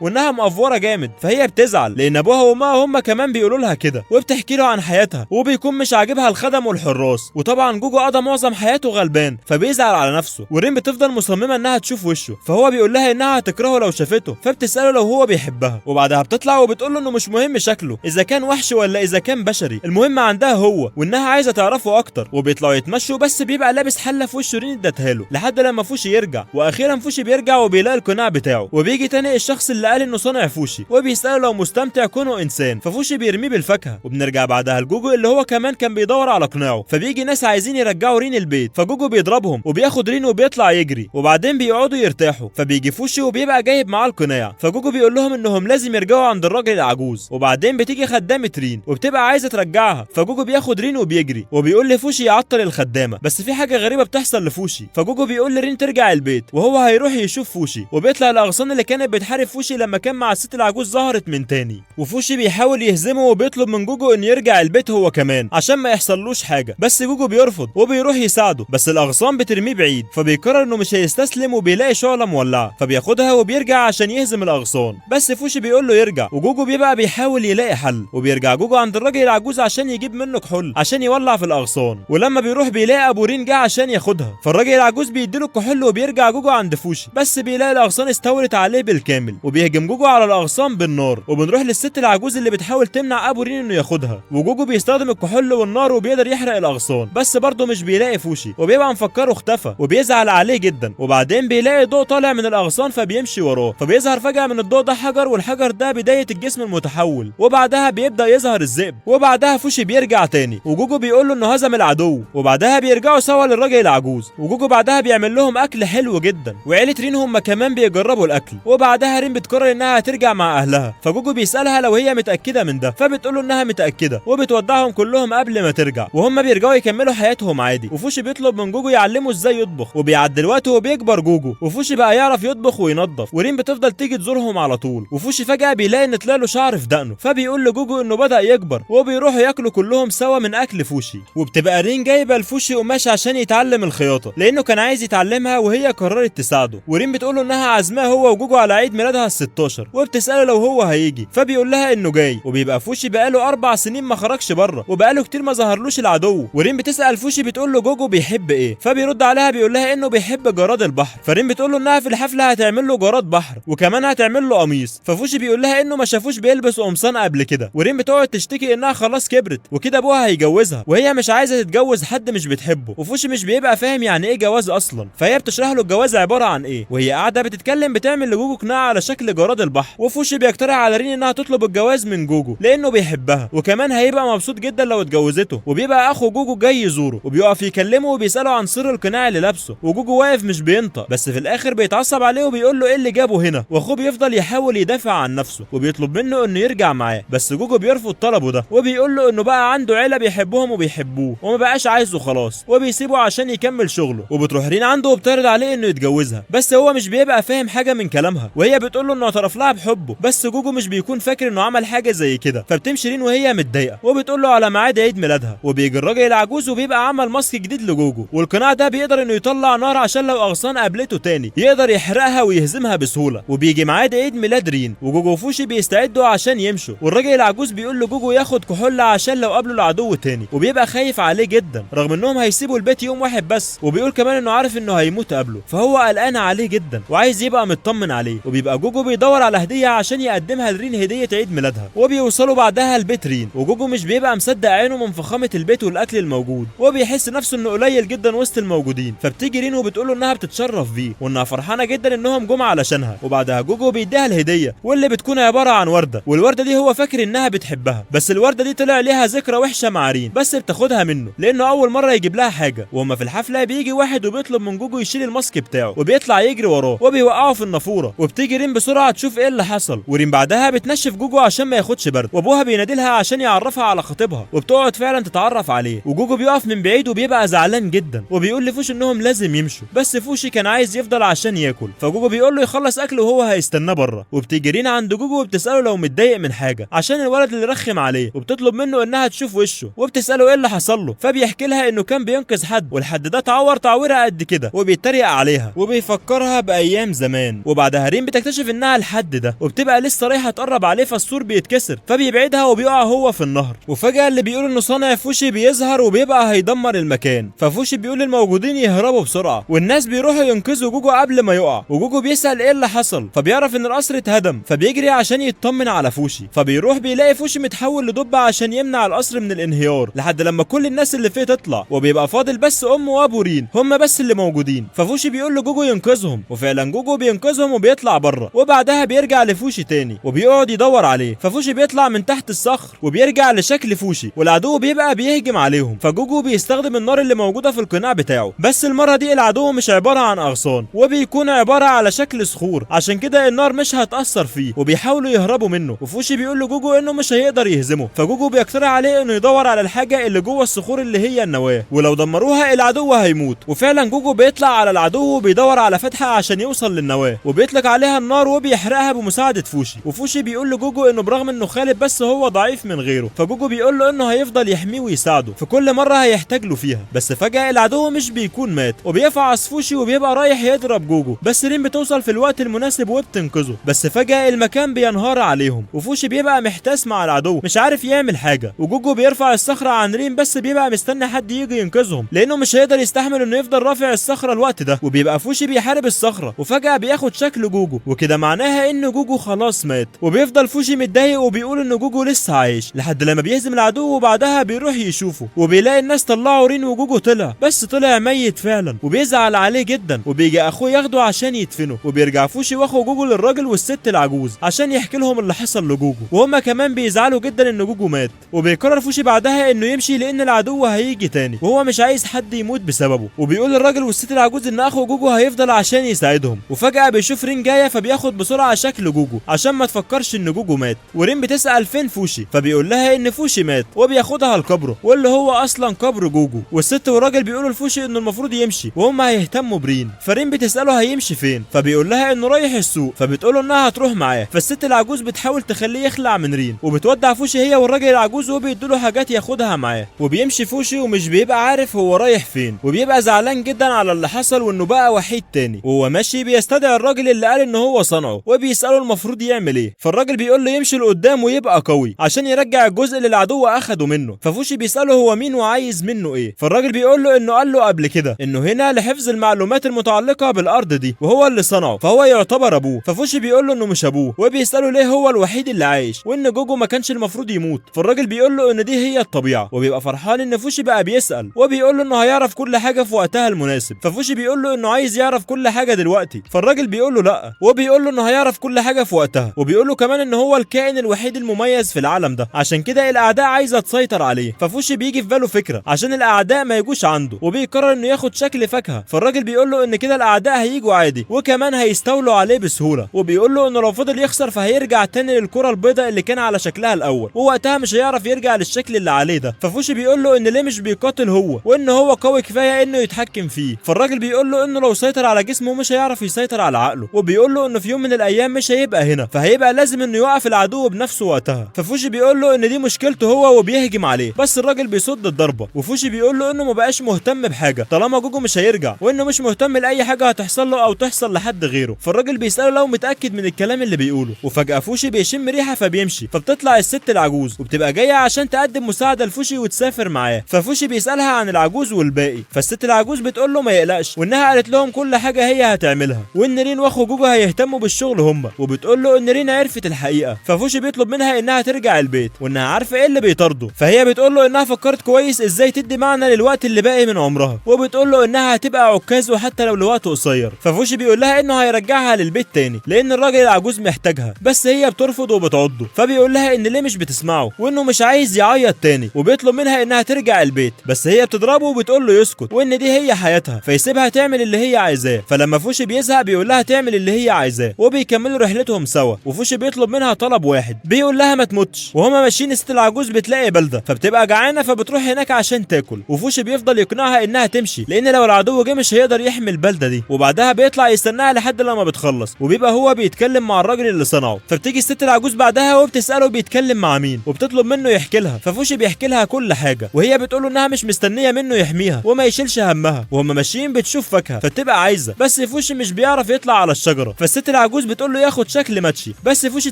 وانها مقفوره جامد، فهي بتزعل لان ابوها وامها هم كمان بيقولوا لها كده، وبتحكي له عن حياتها وبيكون مش عاجبها الخدم والحراس. وطبعا جوجو قضى معظم حياته غلبان فبيزعل على نفسه، ورين بتفضل مصممه انها تشوف وشه، فهو بيقول لها انها هتكرهه لو شافته، فبتساله لو هو بيحبها، وبعدها بتطلع وبتقول له انه مش مهم شكله اذا كان وحش ولا اذا كان بشري، المهم عندها هو وانها عايزه تعرفه اكتر. وبيطلعوا يتمشوا بس بيبقى لابس حله في وشه رين ادتها له لحد لما فوشي يرجع، واخيرا فوشي بيرجع وبيلاقي القناع بتاعه، وبيجي تاني الشخص اللي قال انه صانع فوشي وبيساله لو مستمتع كونه انسان، ففوشي بيرميه بالفاكهه. وبنرجع بعدها لجوجو اللي هو كمان كان بيدور على قناعه، فبيجي ناس عايزين يرجعوا رين البيت، فجوجو بيضربهم وبياخد رين وبيطلع يجري، وبعدين بيقعدوا يرتاحوا، فبيجي فوشي وبيبقى جايب معاه القناع، فجوجو بيقول لهم انهم لازم يرجعوا عند الراجل العجوز. وبعدين بتيجي خدامه رين وبتبقى عايزه ترجعها، فجوجو بياخد رين وبيجري وبيقول لفوشي يعطل الخدامه، بس في حاجه غريبه بتحصل لفوشي، فجوجو بيقول لرين ترجع البيت وهو هيروح يشوف فوشي، وبيطلع الاغصان اللي كانت بتحارب فوشي لما كان مع الست العجوز ظهرت من تاني، وفوشي بيحاول يهزمه وبيطلب من جوجو انه يرجع البيت هو كمان عشان ما يحصلوش حاجه، بس جوجو بيرفض وبيروح يساعده، بس الاغصان بترميه بعيد، فبيقرر انه مش هيستسلم وبيلاقي شعله مولعه فبياخدها وبيرجع عشان يهزم الاغصان، بس فوشي بيقول له يرجع، وجوجو بيبقى بيحاول يلاقي حل، وبيرجع جوجو عند الراجل العجوز عشان يجيب منه كحول عشان يولع في الاغصان، ولما بيروح بيلاقي ابو رين جه عشان ياخدها، فالراجل العجوز بيديله الكحول وبيرجع جوجو عند فوشي، بس بيلاقي الاغصان استولت عليه بالكامل، وبيهجم جوجو على الاغصان بالنار، وبنروح للست العجوز اللي بتحاول تمنع ابو رين انه ياخدها، وجوجو بيستخدم الكحول والنار وبيقدر يحرق الاغصان، بس برضه مش بيلاقي فوشي وبيبقى مفكره اختفى وبيزعل عليه جدا، وبعدين بيلاقي ضوء طالع من الاغصان فبيمشي وراه، فبيظهر فجأة من الضوء ده حجر، والحجر ده بداية الجسم المتحول، وبعدها بيبدأ يظهر الذئب، وبعدها فوشي بيرجع تاني وجوجو بيقول له انه هزم العدو، وبعدها بيرجعوا سوا للراجل العجوز، وجوجو بعدها بيعمل لهم اكل حلو جدا، وعيلة رين هم كمان بيجربوا الاكل، وبعدها رين بتقرر انها هترجع مع اهلها، فجوجو بيسألها لو هي متأكدة من ده، فبتقول له انها متأكدة، وبتودعهم كلهم قبل ما ترجع، وهم بيرجعوا يكملوا حياتهم عادي، وفوشي بيطلب من جوجو يعلمه ازاي يطبخ، وبيعدي الوقت وبيكبر جوجو، وفوشي بقى يعرف يطبخ وينظف، ورين بتفضل تيجي تزورهم على طول، وفوشي فجأة بيلاقي ان طلع له شعر في دقنه، فبيقول لجوجو انه بدأ يكبر، وبيروحوا ياكلوا كلهم سوا من اكل فوشي، وبتبقى رين جايبه لفوشي قماش عشان يتعلم الخياطه لانه كان عايز يتعلمها، وهي قررت تساعده، ورين بتقول له انها عازماه هو وجوجو على عيد ميلادها ال16، وبتساله لو هو هيجي، فبيقول لها انه جاي، وبيبقى فوشي بقاله 4 سنين ما خرجش بره، وبقاله كتير ما ظهرلوش العدو، ورين بتسال فوشي بتقول له جوجو بيحب ايه، فبيرد عليها بيقول لها انه بيحب جراد البحر، فرين بتقول له انها في الحفله هتعمل له جراد بحر وكمان هتعمل له قميص، ففوشي بيقول لها انه ما شافوش بيلبس قمصان قبل كده، ورين بتقعد تشتكي انها خلاص كبرت وكده ابوها هيجوزها، وهي مش عايزه تتجوز حد مش بتحبه، وفوشي مش بيبقى فاهم يعني ايه جواز اصلا، فهي بتشرح له الجواز عباره عن ايه، وهي قاعده بتتكلم بتعمل لجوجو قناع على شكل جراد البحر، وفوشي بيقترح على رين انها تطلب الجواز من جوجو لانه بيحبها، وكمان هيبقى مبسوط جدا لو اتجوزته، وبيبقى اخو جوجو جاي يزوره وبيقف يكلمه وبيساله عن سر القناع اللي لابسه، وجوجو واقف مش بينطق، بس في الاخر بيتعصب عليه وبيقول له ايه اللي جابه هنا، واخوه بيفضل يحاول يدافع عن نفسه وبيطلب منه انه يرجع معاه، بس جوجو بيرفض طلبه ده، وبيقول له انه بقى عنده عيله بيحبهم وبيحبوه وما بقاش عايزه خلاص، وبيسيبه عشان يكمل شغله، وبتروح رين عنده وبتعرض عليه انه يتجوزها، بس هو مش بيبقى فاهم حاجه من كلامها، وهي بتقول له انه اعترف لها بحبه، بس جوجو مش بيكون فاكر انه عمل حاجه زي كده، فبتمشي رين وهي متضايقه، وبتقول له على ميعاد عيد ميلادها، وبيجي الراجل العجوز وبيبقى عمل ماسك جديد لجوجو، والقناع ده بيقدر انه يطلع نار عشان لو اغصان قابلته تاني يقدر يحرقها ويهزمها بسهوله، وبيجي ميعاد عيد ميلاد رين، وجوجو وفوشي بيستعدوا عشان يمشوا، والراجل العجوز بيقول لجوجو ياخد كحول عشان لو قابلوا العدو تاني، وبيبقى خايف عليه جدا رغم انهم هيسيبوا البيت يوم واحد بس، وبيقول كمان انه عارف انه هيموت قبله، فهو قلقان عليه جدا وعايز يبقى مطمن عليه، وبيبقى جوجو بيدور على هديه عشان يقدمها لرين هديه عيد ميلادها، وبيوصلوا بعدها لبيت رين، وجوجو مش بيبقى مصدق عينه من فخامه البيت والاكل الموجود، وبيحس نفسه انه قليل جدا وسط الموجودين، فبتيجي رين وبتقول له انها بتتشرف بيه وانها فرحانه جدا انهم جم علشانها، وبعدها جوجو بيديها الهديه واللي بتكون عباره عن ورده، والورده دي هو فاكر انها بتحبها، بس الورده دي طلع ليها ذكرى وحشه مع رين، بس بتاخدها منه لانه اول مره يجيب لها حاجه، وهما في الحفله بيجي واحد وبيطلب من جوجو يشيل الماسك بتاعه، وبيطلع يجري وراه وبيوقعه في النافوره، وبتيجي رين بسرعه تشوف ايه اللي حصل، ورين بعدها بتنشف جوجو عشان ما ياخدش برد، وابوها بينادي لها عشان يعرفها على خطيبها، وبتقعد فعلا تتعرف عليه، وجوجو بيقف من بعيد وبيبقى زعلان جدا، وبيقول لفوش انهم لازم يمشوا، بس فوشي كان عايز يفضل عشان ياكل، فجوجو بيقول له يخلص اكله وهو هيستناه بره، وبتيجي رين عند جوجو وبتساله لو متضايق من حاجه عشان الولد اللي رخم عليه، وبتطلب منه انها تشوف وشه، وبتساله ايه اللي حصل له، فبيحكي لها انه كان بينقذ حد والحد ده اتعور تعويره قد كده، وبيتريق عليها وبيفكرها بايام زمان. وبعدها ريم بتكتشف انها الحد ده وبتبقى لسه رايحه تقرب عليه، فالسور بيتكسر فبيبعدها وبيقع هو في النهر. وفجاه اللي بيقول انه صانع فوشي بيظهر وبيبقى هيدمر المكان، ففوشي بيقول للموجودين يهربوا بسرعه، والناس بيروحوا ينقذوا جوجو قبل ما يقع. وجوجو بيسال ايه اللي حصل، فبيعرف ان القصر اتهدم، فبيجري عشان يطمن على فوشي. فبيروح بيلاقي فوشي متحول لدب عشان يمنع القصر من الانهيار، لحد لما كل الناس اللي فيه تطلع وبيبقى فاضل بس امه وابو رين هم بس اللي موجودين. ففوشي بيقول لجوجو ينقذهم، وفعلا جوجو بينقذهم وبيطلع بره. وبعدها بيرجع لفوشي تاني وبيقعد يدور عليه، ففوشي بيطلع من تحت الصخر وبيرجع لشكل فوشي، والعدو بيبقى بيهجم عليهم. فجوجو بيستخدم النار اللي موجوده في القناع بتاعه، بس المره دي العدو مش عباره عن اغصان وبيكون عباره على شكل صخور، عشان كده النار مش هتاثر فيه وبيحاولوا يهربوا منه. وفوشي بيقول لجوجو انه مش هيقدر يهزمه، فجوجو بيقترح عليه انه يدور على الحاجه اللي جوه الصخور اللي هي النواه، ولو دمروها العدو هيموت. وفعلا جوجو بيطلع على العدو وبيدور على فتحه عشان يوصل للنواه، وبيطلق عليها النار وبيحرقها بمساعده فوشي. وفوشي بيقول لجوجو انه برغم انه خالد بس هو ضعيف من غيره، فجوجو بيقول له انه هيفضل يحميه ويساعده في كل مره هيحتاج له فيها. بس فجاه العدو مش بيكون مات وبيفعص فوشي وبيبقى رايح يضرب جوجو، بس ريم بتوصل في الوقت المناسب وبتنقذه. بس فجاه المكان بينهار عليهم وفوشي بيبقى محتاس مع العدو مش عارف يعمل حاجه. وجوجو بيرفع الصخره عن ريم بس بيبقى مستني حد يجي ينقذهم، لانه مش هيقدر يستحمل انه يفضل رافع الصخره الوقت ده. وبيبقى فوشي بيحارب الصخره وفجاه بياخد شكل جوجو، وكده معناها ان جوجو خلاص مات. وبيفضل فوشي متضايق وبيقول ان جوجو لسه عايش، لحد لما بيهزم العدو وبعدها بيروح يشوفه وبيلاقي الناس طلعوا رين وجوجو طلع، بس طلع ميت فعلا وبيزعل عليه جدا. وبيجي اخوه ياخده عشان يدفنه، وبيرجع فوشي واخو جوجو للراجل والست العجوز عشان يحكي لهم اللي حصل لجوجو، وهما كمان بيزعلوا جدا ان جوجو مات. وبيقرر فوشي بعدها انه يمشي لان العدو هيجي تاني وهو مش عايز حد يموت بسببه. وبيقول للراجل والست العجوز ان اخو جوجو هيفضل عشان يساعدهم. وفجأة بيشوف رين جايه فبياخد بسرعه شكل جوجو عشان ما تفكرش ان جوجو مات. ورين بتسأل فين فوشي، فبيقول لها ان فوشي مات وبياخدها لقبره واللي هو اصلا قبر جوجو. والست والراجل بيقولوا لفوشي انه المفروض يمشي وهم هيهتموا برين. فرين بتسأله هيمشي فين، فبيقول لها انه رايح السوق، فبتقول له انها هتروح معاه. فالست العجوز بتحاول تخليه يخلع من رين وبتودع فوشي هي والراجل العجوز وبيدوله حاجات ياخدها معاه. وبيمشي فوشي ومش بيبقى عارف هو رايح فين، وبيبقى زعلان جدا على اللي حصل وانه بقى وحيد تاني. وهو ماشي بيستدعي الراجل اللي قال ان هو صنعه وبيسأله المفروض يعمل ايه. فالراجل بيقول له يمشي لقدام ويبقى قوي عشان يرجع الجزء اللي العدو اخده منه. ففوشي بيسأله هو مين وعايز منه ايه. فالراجل بيقول له انه قال له قبل كده انه هنا لحفظ المعلومات المتعلقه بالارض دي وهو اللي صنعه، فهو يعتبر ابوه. ففوشي بيقول له انه مش ابوه وبيسأله ليه هو الوحيد اللي عايش وان جوجو ما كانش المفروض يموت. فالراجل بيقول له ان دي هي الطبيعه، وبيبقى فرحان ان فوشي بقى بيسأل وبيقول له انه هيعرف كل حاجه في وقتها المناسب. ففوشي بيقول له انه عايز يعرف كل حاجه دلوقتي، فالراجل بيقول له لا وبيقول له انه هيعرف كل حاجه في وقتها. وبيقول له كمان ان هو الكائن الوحيد المميز في العالم ده عشان كده الاعداء عايزه تسيطر عليه. ففوشي بيجي في باله فكره عشان الاعداء ما يجوش عنده وبيقرر انه ياخد شكل فاكهه. فالراجل بيقول له ان كده الاعداء هيجوا عادي وكمان هيستولوا عليه بسهوله، وبيقول له انه لو فضل يخسر فهيرجع تاني للكره البيضاء اللي كان على شكلها الاول، ووقتها مش هيعرف يرجع للشكل اللي عليه ده. ففوشي بيقول له ان ليه مش بيقاتل هو وان هو قوي كفايه انه يتحكم فيه. فالراجل بيقول له انه لو سيطر على جسمه مش هيعرف يسيطر على عقله، وبيقول له انه في يوم من الايام مش هيبقى هنا فهيبقى لازم انه يوقف العدو بنفسه وقتها. ففوشي بيقول له ان دي مشكلته هو وبيهجم عليه، بس الراجل بيصد الضربه. وفوشي بيقول له انه ما بقاش مهتم بحاجه طالما جوجو مش هيرجع، وانه مش مهتم لاي حاجه هتحصل له او تحصل لحد غيره. فالراجل بيساله لو متاكد من الكلام اللي بيقوله. وفجاه فوشي بيشم ريحه فبيمشي، فبتطلع الست العجوز وبتبقى جايه عشان تقدم مساعده لفوشي وتسافر معاه. ففوشي بيسالها عن العجوز والباقي، فالست العجوز بتقول له ما يقلقش وانها قالت لهم كل حاجه هي هتعملها، وان رين واخو جوجو هيهتموا بالشغل هم. وبتقول له ان رين عرفت الحقيقه. ففوشي بيطلب منها انها ترجع البيت وانها عارفه ايه اللي بيطارده. فهي بتقول له انها فكرت كويس ازاي تدي معنى للوقت اللي باقي من عمرها، وبتقول له انها هتبقى عكازه حتى لو لوقت قصير. ففوشي بيقول لها انه هيرجعها للبيت تاني لان الراجل العجوز محتاجها، بس هي بترفض وبتعضه. فبيقول لها ان ليه مش بتسمعه وانه مش عايز يعيط تاني، وبيطلب منها انها ترجع البيت، بس هي بتضربه وبتقول له يسكت وان دي هي حياتها فيسيبها تعمل اللي هي عايزاه. فلما فوشي بيزهق بيقول لها تعمل اللي هي عايزاه وبيكملوا رحلتهم سوا. وفوشي بيطلب منها طلب واحد، بيقول لها ما تموتش. وهما ماشيين الست العجوز بتلاقي بلده فبتبقى جعانه فبتروح هناك عشان تاكل. وفوشي بيفضل يقنعها انها تمشي لان لو العدو جه مش هيقدر يحمي البلده دي. وبعدها بيطلع يستناها لحد لما بتخلص، وبيبقى هو بيتكلم مع الراجل اللي صنعه. فبتيجي الست العجوز بعدها وبتساله بيتكلم مع مين، وبتطلب منه يحكي لها. ففوشي بيحكي لها كل حاجه وهي بتقول له انها مش مستنيه منه يحميها وما يشيلش همها. وهم ماشيين التنين بتشوف فاكهه فتبقى عايزه، بس فوشي مش بيعرف يطلع على الشجره، فالست العجوز بتقول له ياخد شكل ماتشي، بس فوشي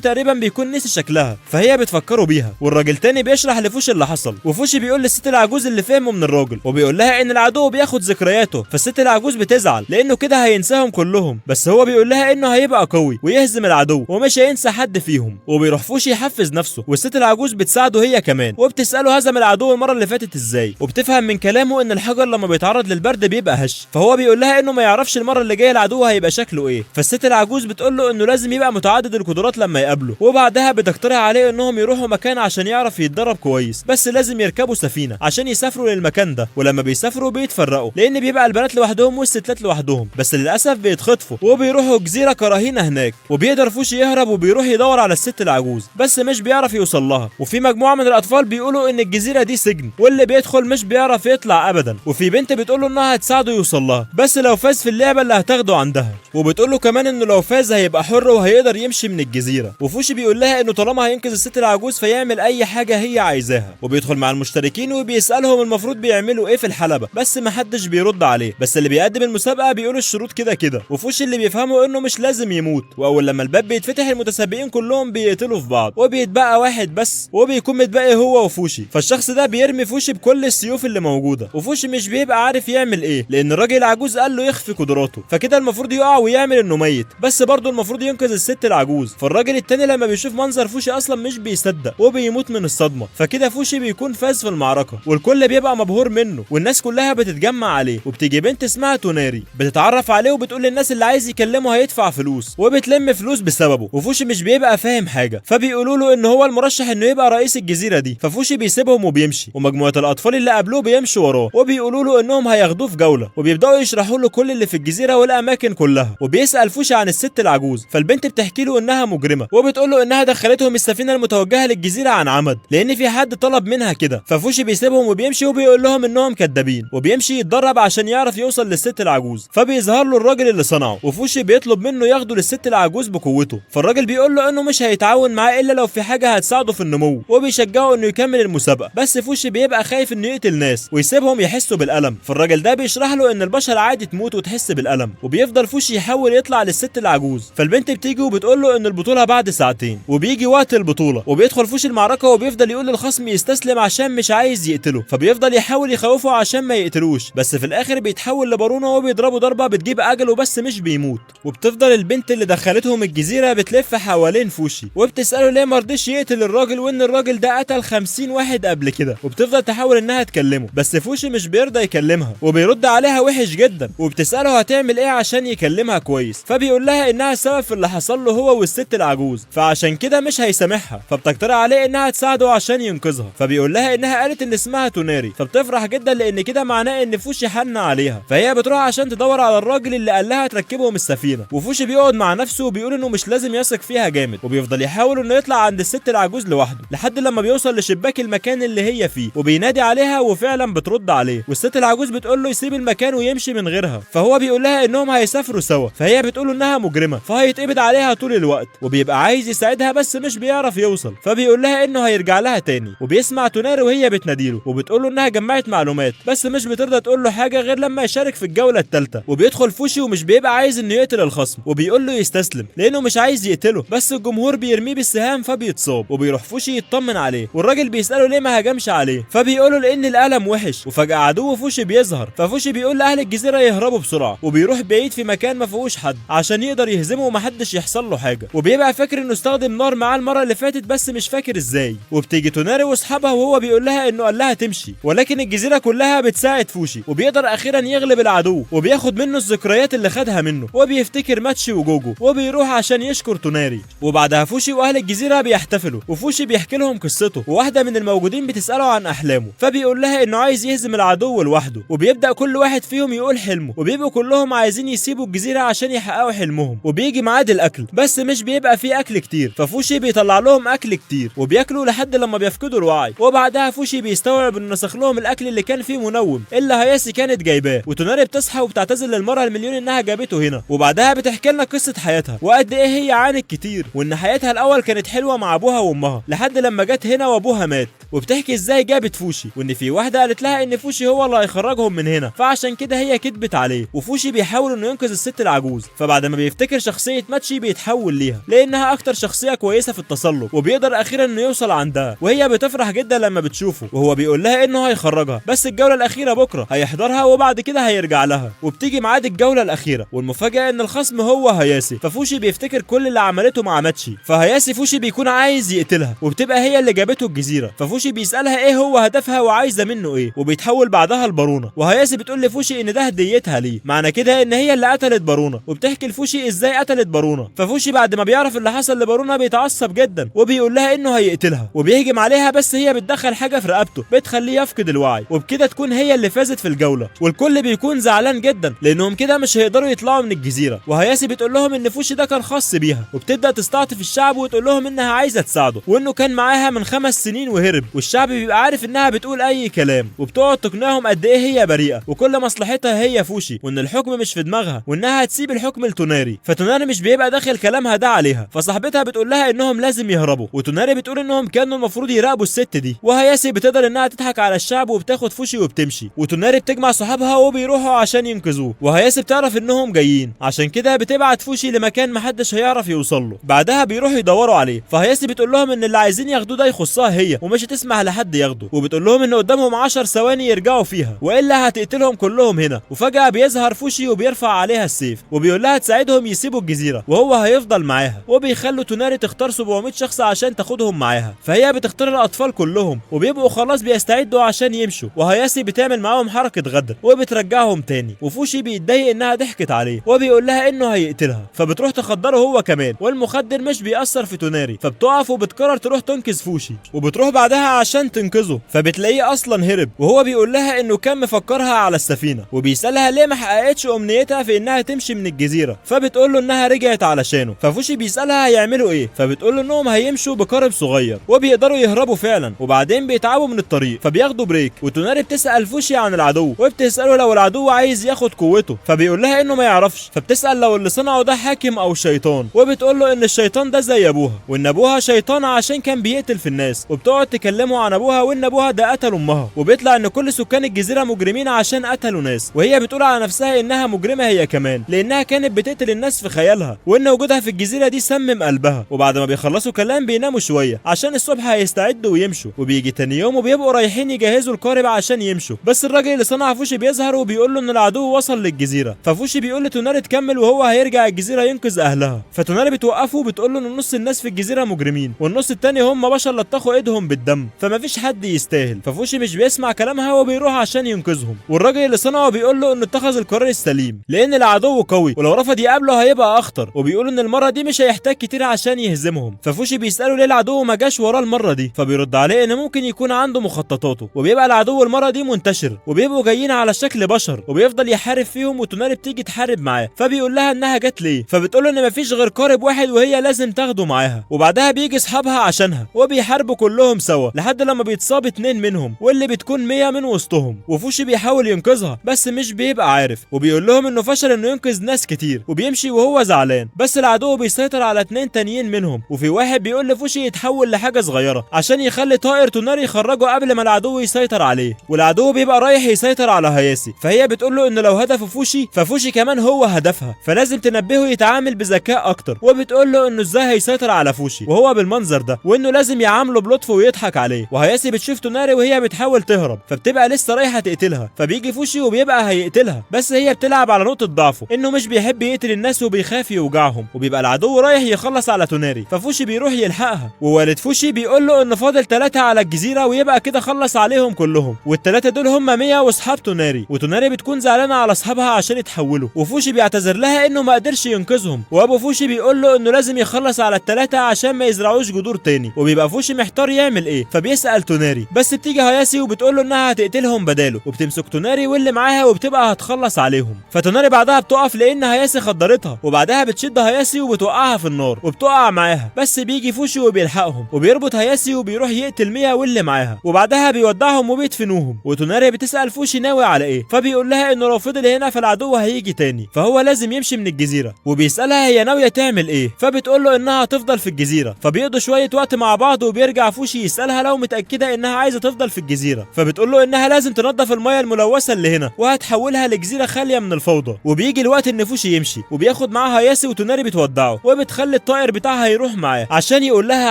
تقريبا بيكون نسي شكلها فهي بتفكره بيها. والراجل تاني بيشرح لفوشي اللي حصل، وفوشي بيقول للست العجوز اللي فهمه من الراجل، وبيقول لها ان العدو بياخد ذكرياته، فالست العجوز بتزعل لانه كده هينساهم كلهم، بس هو بيقول لها انه هيبقى قوي ويهزم العدو ومش هينسى حد فيهم. وبيروح فوشي يحفز نفسه، والست العجوز بتساعده هي كمان، وبتساله هزم العدو المره اللي فاتت ازاي، وبتفهم من كلامه ان الحجر لما بيتعرض للبرد بيبقى هش، فهو بيقول لها انه ما يعرفش المره اللي جايه العدو هيبقى شكله ايه. فالست العجوز بتقول له انه لازم يبقى متعدد القدرات لما يقابله، وبعدها بتقترح عليه انهم يروحوا مكان عشان يعرف يتدرب كويس، بس لازم يركبوا سفينه عشان يسافروا للمكان ده، ولما بيسافروا بيتفرقوا لان بيبقى البنات لوحدهم والستات لوحدهم، بس للاسف بيتخطفوا وبيروحوا جزيره كرهينه هناك، وبيقدر فوشي يهرب وبيروح يدور على الست العجوز بس مش بيعرف يوصل لها. وفي مجموعه من الاطفال بيقولوا ان الجزيره دي سجن واللي بيدخل مش بيعرف يطلع ابدا، وفي بنت بتقول له انها هتساعده يوصل لها بس لو فاز في اللعبه اللي هتاخده عندها، وبتقول له كمان انه لو فاز هيبقى حر وهيقدر يمشي من الجزيره. وفوشي بيقول لها انه طالما هينقذ الست العجوز فيعمل اي حاجه هي عايزاها، وبيدخل مع المشتركين وبيسالهم المفروض بيعملوا ايه في الحلبه، بس محدش بيرد عليه، بس اللي بيقدم المسابقه بيقول الشروط كده كده، وفوشي اللي بيفهمه انه مش لازم يموت، واول لما الباب بيتفتح المتسابقين كلهم بيقتلوا في بعض وبيتبقى واحد بس، وبيكون متبقي هو وفوشي، فالشخص ده بيرمي فوشي بكل السيوف اللي موجوده، وفوشي مش بيبقى عارف يعمل ايه لان الراجل العجوز قال له يخفي قدراته، فكده المفروض يقع ويعمل انه ميت، بس برضه المفروض ينقذ الست العجوز. فالراجل التاني لما بيشوف منظر فوشي اصلا مش بيصدق وبيموت من الصدمه، فكده فوشي بيكون فاز في المعركه والكل بيبقى مبهور منه، والناس كلها بتتجمع عليه، وبتيجي بنت اسمها توناري بتتعرف عليه وبتقول للناس اللي عايز يكلمه هيدفع فلوس، وبتلم فلوس بسببه، وفوشي مش بيبقى فاهم حاجه، فبيقولوا له ان هو المرشح انه يبقى رئيس الجزيره دي، ففوشي بيسيبهم وبيمشي، ومجموعه الاطفال اللي قابلوه بيمشوا وراه وبيقولوا له انهم هياخدوه في جوله، وبيبداوا يشرحوا له كل اللي في الجزيره والاماكن كلها، وبيسال فوشي عن الست العجوز، فالبنت بتحكي له انها مجرمه، وبتقول له انها دخلتهم السفينه المتوجهه للجزيره عن عمد لان في حد طلب منها كده، ففوشي بيسيبهم وبيمشي وبيقول لهم انهم كدابين، وبيمشي يتدرب عشان يعرف يوصل للست العجوز، فبيظهر له الراجل اللي صنعه، وفوشي بيطلب منه ياخده للست العجوز بقوته، فالراجل بيقول له انه مش هيتعاون معاه الا لو في حاجه هتساعده في النمو، وبيشجعه انه يكمل المسابقه، بس فوشي بيبقى خايف انه يقتل ناس ويسيبهم يحسوا بالالم، فالراجل ده بيشرح له ان البشر عادي تموت وتحس بالالم، وبيفضل فوشي يحاول يطلع للست العجوز، فالبنت بتيجي وبتقول له ان البطوله بعد ساعتين، وبيجي وقت البطوله، وبيدخل فوشي المعركه وبيفضل يقول للخصم يستسلم عشان مش عايز يقتله، فبيفضل يحاول يخوفه عشان ما يقتلوش، بس في الاخر بيتحول لبارونه وبيضربه ضربه بتجيب اجله بس مش بيموت. وبتفضل البنت اللي دخلتهم الجزيره بتلف حوالين فوشي وبتساله ليه ما رضيش يقتل الراجل وان الراجل ده قتل 50 واحد قبل كده، وبتفضل تحاول انها تكلمه بس فوشي مش بيرضى يكلمها، وبيرد عليها وحش جدا، وبتساله هتعمل ايه عشان يكلمها كويس، فبيقول لها انها السبب في اللي حصل له هو والست العجوز، فعشان كده مش هيسامحها، فبتقترح عليه انها تساعده عشان ينقذها، فبيقول لها انها قالت ان اسمها توناري، فبتفرح جدا لان كده معناه ان فوشي حن عليها، فهي بتروح عشان تدور على الراجل اللي قال لها تركبهم السفينه، وفوشي بيقعد مع نفسه وبيقول انه مش لازم يثق فيها جامد، وبيفضل يحاول انه يطلع عند الست العجوز لوحده لحد لما بيوصل لشباك المكان اللي هي فيه، وبينادي عليها وفعلا بترد عليه، والست العجوز بتقول له يسيب المكان ويمشي من غيرها، فهو بيقول لها انهم هيسافروا سوا، فهي بتقول له انها مجرمه فهيتقبض عليها طول الوقت، وبيبقى عايز يساعدها بس مش بيعرف يوصل، فبيقول لها انه هيرجع لها تاني، وبيسمع توناري وهي بتناديله وبتقول له انها جمعت معلومات بس مش بترضى تقول له حاجه غير لما يشارك في الجوله الثالثه، وبيدخل فوشي ومش بيبقى عايز انه يقتل الخصم، وبيقول له يستسلم لانه مش عايز يقتله، بس الجمهور بيرميه بالسهام فبيتصاب، وبيروح فوشي يطمن عليه، والراجل بيساله ليه ما هجمش عليه، فبيقوله لان الالم وحش، وفجاه عدو فوشي بيظهر، ففوشي بيقول لاهل الجزيره يهربوا بسرعه، وبيروح بعيد في مكان ما فيهوش حد عشان يقدر يهزمه ومحدش يحصل له حاجه، وبيبقى فاكر انه استخدم نار معاه المره اللي فاتت بس مش فاكر ازاي، وبتيجي توناري واصحابها وهو بيقول لها انه قال لها تمشي، ولكن الجزيره كلها بتساعد فوشي، وبيقدر اخيرا يغلب العدو، وبياخد منه الذكريات اللي خدها منه، وبيفتكر ماتشي وجوجو، وبيروح عشان يشكر توناري، وبعدها فوشي واهل الجزيره بيحتفلوا، وفوشي بيحكي لهم قصته، وواحده من الموجودين بتساله عن احلامه، فبيقول لها انه عايز يهزم العدو لوحده، وبيبدا كل واحد فيهم يقول حلمه، وبيبقوا كلهم عايزين يسيبوا الجزيره عشان يحققوا حلمهم، وبيجي ميعاد الاكل بس مش بيبقى فيه اكل كتير، ففوشي بيطلع لهم اكل كتير وبياكلوا لحد لما بيفقدوا الوعي، وبعدها فوشي بيستوعب انه نسخ لهم الاكل اللي كان فيه منوم اللي هياسي كانت جايباه، وتوناري بتصحى وبتعتذر للمره المليون انها جابته هنا، وبعدها بتحكي لنا قصه حياتها وقد ايه هي عانت كتير، وان حياتها الاول كانت حلوه مع ابوها وامها لحد لما جت هنا وابوها مات، وبتحكي ازاي جابت فوشي، وان في واحده قالت لها ان فوشي هو اللي هيخرجهم من هنا، فعشان كده هي كدبت عليه، وفوشي بيحاول انه ينقذ الست العجوز. فبعد ما بيفتكر شخصيه ماتشي بيتحول ليها لانها اكتر شخصيه كويسه في التسلق، وبيقدر اخيرا انه يوصل عندها، وهي بتفرح جدا لما بتشوفه، وهو بيقول لها انه هيخرجها بس الجوله الاخيره بكره هيحضرها وبعد كده هيرجع لها. وبتيجي ميعاد الجوله الاخيره، والمفاجاه ان الخصم هو هياسي. ففوشي بيفتكر كل اللي عملته مع ماتشي، فهياسي فوشي بيكون عايز يقتلها، وبتبقى هي اللي جابته الجزيره. ففوشي بيسالها ايه هو هدفها وعايزه منه ايه، وبيتحول بعدها لبارونه. وهياسي بتقول لفوشي ان ده هديتها ليه، معنى كده ان هي اللي قتلت بارونه، وبتحكي لفوشي ازاي قتلت بارونه. ففوشي بعد ما بيعرف اللي حصل لبارونه بيتعصب جدا، وبيقول لها انه هيقتلها وبيهجم عليها، بس هي بتدخل حاجه في رقبته بتخليه يفقد الوعي، وبكده تكون هي اللي فازت في الجوله. والكل بيكون زعلان جدا لانهم كده مش هيقدروا يطلعوا من الجزيره. وهياسي بتقول لهم ان فوشي ده كان خاص بيها، وبتبدا تستعطف الشعب وتقول لهم انها عايزه تساعده، وانه كان معاها من 5 سنين وهرب. والشعب بيبقى عارف انها بتقول اي كلام، وبتقعد تقنعهم قد ايه هي بريئه وكل مصلحتها هي فوشي، وان الحكم مش في دماغها، وانها هتسيب الحكم لتوناري. فتوناري مش بيبقى داخل كلامها ده عليها، فصاحبتها بتقول لها انهم لازم يهربوا، وتوناري بتقول انهم كانوا المفروض يراقبوا الست دي. وهياسي بتقدر انها تضحك على الشعب وبتاخد فوشي وبتمشي، وتوناري بتجمع صحابها وبيروحوا عشان ينقذوه. وهياسي بتعرف انهم جايين، عشان كده بتبعت فوشي لمكان محدش هيعرف يوصل له. بعدها بيروحوا يدوروا عليه. فهياسي بتقول لهم ان اللي عايزين ياخدوه ده يخصها هي، ومش هتسمح لحد ياخده، وبتقول لهم ان قدامهم 10 ثواني يرجعوا فيها والا هتقتلهم كلهم هنا. وفجأة بيظهر فوشي وبيرفع عليها السيف، وبيقول لها تساعدهم يسيبوا الجزيرة وهو هيفضل معاها، وبيخلوا توناري تختار 700 شخص عشان تاخدهم معاها. فهي بتختار الاطفال كلهم، وبيبقوا خلاص بيستعدوا عشان يمشوا. وهياسي بتعمل معاهم حركة غدر وبترجعهم تاني، وفوشي بيتضايق انها ضحكت عليه، وبيقول لها انه هيقتلها. فبتروح تخدره هو كمان، والمخدر مش بيأثر في توناري، فبتقف وبتقرر تروح تنقذ فوشي، وبتروح بعدها عشان تنقذه. فبتلاقيه اصلا هرب، وهو بيقول لها انه كان مفكرها على السفينه، وبيسالها ليه ما حققتش امنيتها في انها تمشي من الجزيره. فبتقول له انها رجعت علشانه. ففوشي بيسالها هيعملوا ايه، فبتقول له انهم هيمشوا بقارب صغير وبيقدروا يهربوا فعلا، وبعدين بيتعبوا من الطريق فبياخدوا بريك. وتوناري بتسال فوشي عن العدو، وبتساله لو العدو عايز ياخد قوته، فبيقول لها انه ما يعرفش. فبتسال لو اللي صنعه ده حاكم او شيطان، وبتقول له ان الشيطان ده زي ابوها، وان ابوها شيطان عشان كان بيقتل في الناس. وبتقعد تكلمه عن ابوها، وان ابوها ده قتل امها، وبيطلع ان كل سكان الجزيره مجرمين عشان قتلوا ناس. وهي بتقول على نفسها انها مجرمه هي كمان، لانها كانت بتقتل الناس في خيالها، وان وجودها في الجزيره دي سمم قلبها. وبعد ما بيخلصوا كلام بيناموا شويه عشان الصبح هيستعدوا ويمشوا. وبيجي تاني يوم وبيبقوا رايحين يجهزوا القارب عشان يمشوا، بس الراجل اللي صنع فوشي بيظهر وبيقول له ان العدو وصل للجزيره. ففوشي بيقول لتوناري تكمل وهو هيرجع الجزيره ينقذ اهلها. فتوناري بتوقفه وبتقول له ان نص الناس في الجزيره مجرمين، والنص التاني هم بشر لطخوا ايدهم بالدم، فمفيش حد يستاهل. ففوشي مش بيسمع كلامها وبيروح عشان ينقذهم. والراجل اللي صنعه بيقول له انه اتخذ القرار السليم، لان العدو قوي ولو رفض يقابله هيبقى اخطر، وبيقول ان المره دي مش هيحتاج كتير عشان يهزمهم. ففوشي بيساله ليه العدو ما جاش وراه المره دي، فبيرد عليه ان ممكن يكون عنده مخططاته، وبيبقى العدو المره دي منتشر وبيبقوا جايين على شكل بشر، وبيفضل يحارب فيهم. وتوناري بتيجي تحارب معاه، فبيقول لها انها جت ليه، فبتقول له ان مفيش غير قارب واحد وهي لازم تاخده معاها. وبعدها بيجي اصحابها عشانها وبيحاربوا كلهم سوا لحد لما بيتصاب 2 منهم، واللي بتكون 100 من وسطهم. وفوشي بيحاول ينقذها بس مش بيبقى عارف، وبيقول لهم انه فشل انه ينقذ ناس كتير، وبيمشي وهو زعلان. بس العدو بيسيطر على 2 تانيين منهم، وفي واحد بيقول لفوشي يتحول لحاجه صغيره عشان يخلي طائر توناري يخرجه قبل ما العدو يسيطر عليه. والعدو بيبقى رايح يسيطر على هياسي، فهي بتقول له ان لو هدفه فوشي ففوشي كمان هو هدفها، فلازم تنبهه يتعامل بذكاء اكتر. وبتقول له انه ازاي هيسيطر على فوشي وهو بالمنظر ده، وانه لازم يعامله بلطف ويضحك عليه. وهياسي بتشوف توناري وهي بتحاول تهرب، فبتبقى لسه رايحه تقتلها، فبيجي فوشي وبيبقى هيقتلها، بس هي بتلعب على نقطه ضعفه انه مش بيحب يقتل الناس وبيخاف يوجعهم. وبيبقى العدو رايح يخلص على توناري، ففوشي بيروح يلحقها. ووالد فوشي بيقول له ان فاضل 3 على الجزيره ويبقى كده خلص عليهم كلهم، والثلاثه دول هم 100 واصحاب توناري. وتوناري بتكون زعلانه على اصحابها عشان يتحولوا، وفوشي بيعتذر لها انه ما قدرش ينقذهم. وابو فوشي بيقول له انه لازم يخلص على ال3 عشان ما يزرعوش جذور تاني. وبيبقى فوشي محتار يعمل ايه، فبيسال توناري، بس بتيجي هياسي وبتقول له انها هتقتلهم بداله، وبتمسك توناري واللي معاها وبتبقى هتخلص عليهم. فتوناري بعدها بتقف لان هياسي خدرتها، وبعدها بتشد هياسي وبتوقعها في النار وبتقع معاها. بس بيجي فوشي وبيلحقهم وبيربط هياسي وبيروح يقتل 100 واللي معاها، وبعدها بيودعهم وبيدفنوهم. وتوناري بتسال فوشي ناوي على ايه، فبيقول لها انه لو فضل هنا فالعدو هيجي تاني، فهو لازم يمشي من الجزيره. وبيسالها هي ناويه تعمل ايه، فبتقول له انها هتفضل في الجزيره. فبيقضوا شويه وقت مع بعض، وبيرجع فوشي يسالها لو متاكده انها عايزه تفضل في الجزيره، فبتقول له انها لازم تنظف الميه الملوثه اللي هنا، جديده وهتحولها لجزيره خاليه من الفوضى. وبيجي الوقت ان فوشي يمشي وبياخد معاه هياسي وتوناري بتودعه وبتخلي الطائر بتاعها يروح معاه عشان يقول لها